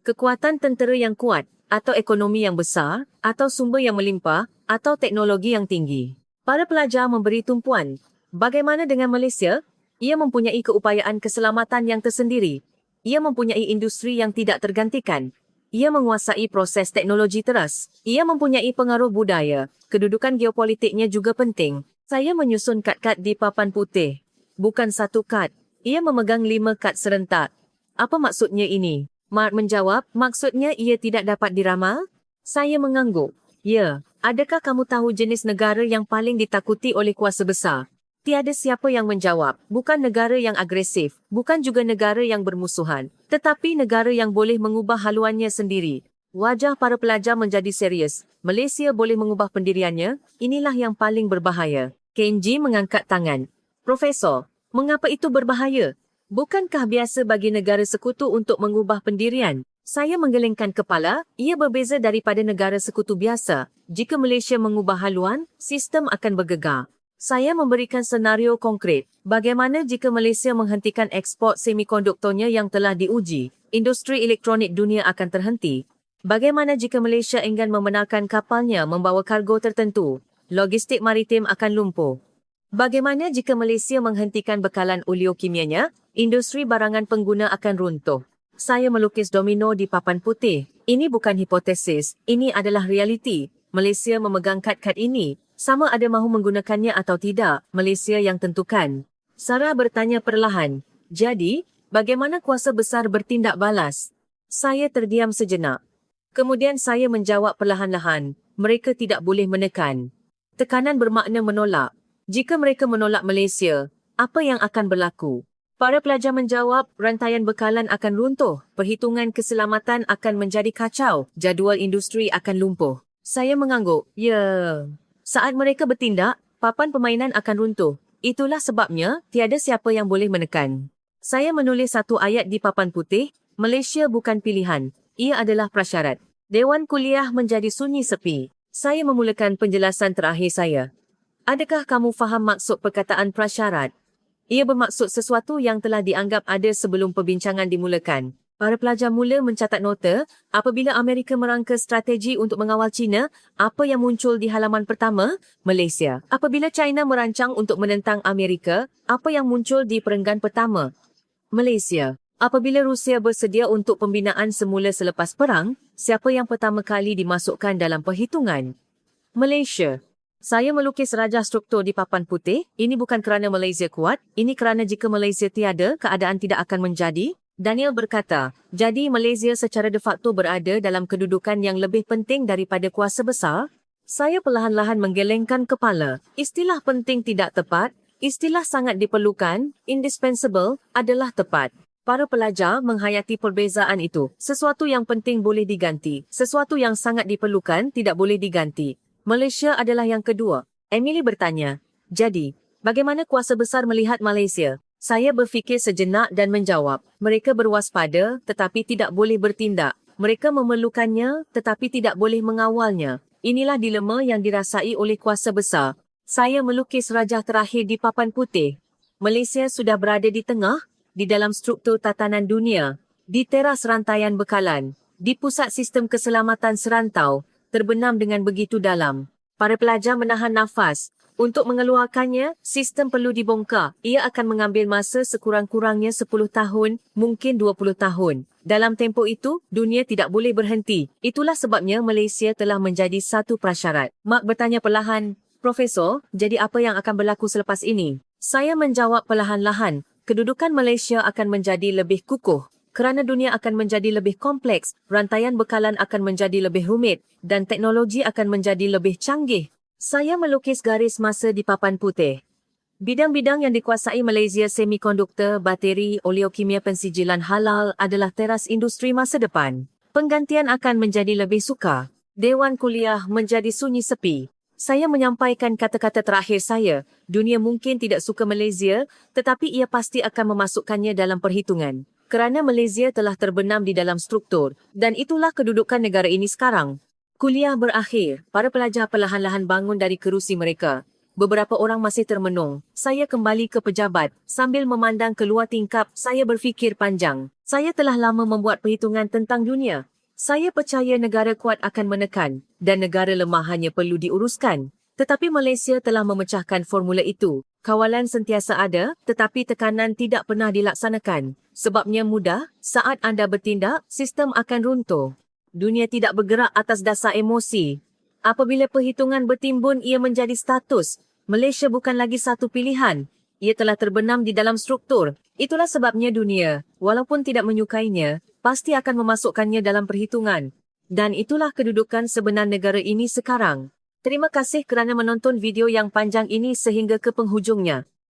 Kekuatan tentera yang kuat, atau ekonomi yang besar, atau sumber yang melimpah, atau teknologi yang tinggi. Para pelajar memberi tumpuan. Bagaimana dengan Malaysia? Ia mempunyai keupayaan keselamatan yang tersendiri. Ia mempunyai industri yang tidak tergantikan. Ia menguasai proses teknologi teras. Ia mempunyai pengaruh budaya. Kedudukan geopolitiknya juga penting. Saya menyusun kad-kad di papan putih. Bukan satu kad. Ia memegang 5 kad serentak. Apa maksudnya ini? Mark menjawab, maksudnya ia tidak dapat diramal? Saya mengangguk. Ya, adakah kamu tahu jenis negara yang paling ditakuti oleh kuasa besar? Tiada siapa yang menjawab, bukan negara yang agresif, bukan juga negara yang bermusuhan, tetapi negara yang boleh mengubah haluannya sendiri. Wajah para pelajar menjadi serius. Malaysia boleh mengubah pendiriannya, inilah yang paling berbahaya. Kenji mengangkat tangan. Profesor, mengapa itu berbahaya? Bukankah biasa bagi negara sekutu untuk mengubah pendirian? Saya menggelengkan kepala, ia berbeza daripada negara sekutu biasa. Jika Malaysia mengubah haluan, sistem akan bergegar. Saya memberikan senario konkret. Bagaimana jika Malaysia menghentikan ekspor semikonduktornya yang telah diuji? Industri elektronik dunia akan terhenti. Bagaimana jika Malaysia enggan membenarkan kapalnya membawa kargo tertentu? Logistik maritim akan lumpuh. Bagaimana jika Malaysia menghentikan bekalan oleokimianya? Industri barangan pengguna akan runtuh. Saya melukis domino di papan putih. Ini bukan hipotesis, ini adalah realiti. Malaysia memegang kad-kad ini. Sama ada mahu menggunakannya atau tidak, Malaysia yang tentukan. Sarah bertanya perlahan, jadi, bagaimana kuasa besar bertindak balas? Saya terdiam sejenak. Kemudian saya menjawab perlahan-lahan, mereka tidak boleh menekan. Tekanan bermakna menolak. Jika mereka menolak Malaysia, apa yang akan berlaku? Para pelajar menjawab, rantaian bekalan akan runtuh, perhitungan keselamatan akan menjadi kacau, jadual industri akan lumpuh. Saya mengangguk, ya. Saat mereka bertindak, papan permainan akan runtuh. Itulah sebabnya, tiada siapa yang boleh menekan. Saya menulis satu ayat di papan putih, Malaysia bukan pilihan, ia adalah prasyarat. Dewan kuliah menjadi sunyi sepi. Saya memulakan penjelasan terakhir saya. Adakah kamu faham maksud perkataan prasyarat? Ia bermaksud sesuatu yang telah dianggap ada sebelum perbincangan dimulakan. Para pelajar mula mencatat nota, apabila Amerika merangka strategi untuk mengawal China, apa yang muncul di halaman pertama? Malaysia. Apabila China merancang untuk menentang Amerika, apa yang muncul di perenggan pertama? Malaysia. Apabila Rusia bersedia untuk pembinaan semula selepas perang, siapa yang pertama kali dimasukkan dalam perhitungan? Malaysia. Saya melukis rajah struktur di papan putih. Ini bukan kerana Malaysia kuat, ini kerana jika Malaysia tiada, keadaan tidak akan menjadi. Daniel berkata, jadi Malaysia secara de facto berada dalam kedudukan yang lebih penting daripada kuasa besar? Saya perlahan-lahan menggelengkan kepala. Istilah penting tidak tepat, istilah sangat diperlukan, indispensable, adalah tepat. Para pelajar menghayati perbezaan itu. Sesuatu yang penting boleh diganti, sesuatu yang sangat diperlukan tidak boleh diganti. Malaysia adalah yang kedua. Emily bertanya, jadi, bagaimana kuasa besar melihat Malaysia? Saya berfikir sejenak dan menjawab, mereka berwaspada tetapi tidak boleh bertindak. Mereka memerlukannya tetapi tidak boleh mengawalnya. Inilah dilema yang dirasai oleh kuasa besar. Saya melukis rajah terakhir di papan putih. Malaysia sudah berada di tengah, di dalam struktur tatanan dunia, di teras rantaian bekalan, di pusat sistem keselamatan serantau, terbenam dengan begitu dalam. Para pelajar menahan nafas. Untuk mengeluarkannya, sistem perlu dibongkar. Ia akan mengambil masa sekurang-kurangnya 10 tahun, mungkin 20 tahun. Dalam tempoh itu, dunia tidak boleh berhenti. Itulah sebabnya Malaysia telah menjadi satu prasyarat. Mark bertanya perlahan, Profesor, jadi apa yang akan berlaku selepas ini? Saya menjawab perlahan-lahan, kedudukan Malaysia akan menjadi lebih kukuh. Kerana dunia akan menjadi lebih kompleks, rantaian bekalan akan menjadi lebih rumit, dan teknologi akan menjadi lebih canggih. Saya melukis garis masa di papan putih. Bidang-bidang yang dikuasai Malaysia semikonduktor, bateri, oleokimia pensijilan halal adalah teras industri masa depan. Penggantian akan menjadi lebih sukar. Dewan kuliah menjadi sunyi sepi. Saya menyampaikan kata-kata terakhir saya. Dunia mungkin tidak suka Malaysia, tetapi ia pasti akan memasukkannya dalam perhitungan. Kerana Malaysia telah terbenam di dalam struktur, dan itulah kedudukan negara ini sekarang. Kuliah berakhir, para pelajar perlahan-lahan bangun dari kerusi mereka. Beberapa orang masih termenung. Saya kembali ke pejabat. Sambil memandang keluar tingkap, saya berfikir panjang. Saya telah lama membuat perhitungan tentang dunia. Saya percaya negara kuat akan menekan, dan negara lemah hanya perlu diuruskan. Tetapi Malaysia telah memecahkan formula itu. Kawalan sentiasa ada, tetapi tekanan tidak pernah dilaksanakan. Sebabnya mudah, saat anda bertindak, sistem akan runtuh. Dunia tidak bergerak atas dasar emosi. Apabila perhitungan bertimbun, ia menjadi status. Malaysia bukan lagi satu pilihan. Ia telah terbenam di dalam struktur. Itulah sebabnya dunia, walaupun tidak menyukainya, pasti akan memasukkannya dalam perhitungan. Dan itulah kedudukan sebenar negara ini sekarang. Terima kasih kerana menonton video yang panjang ini sehingga ke penghujungnya.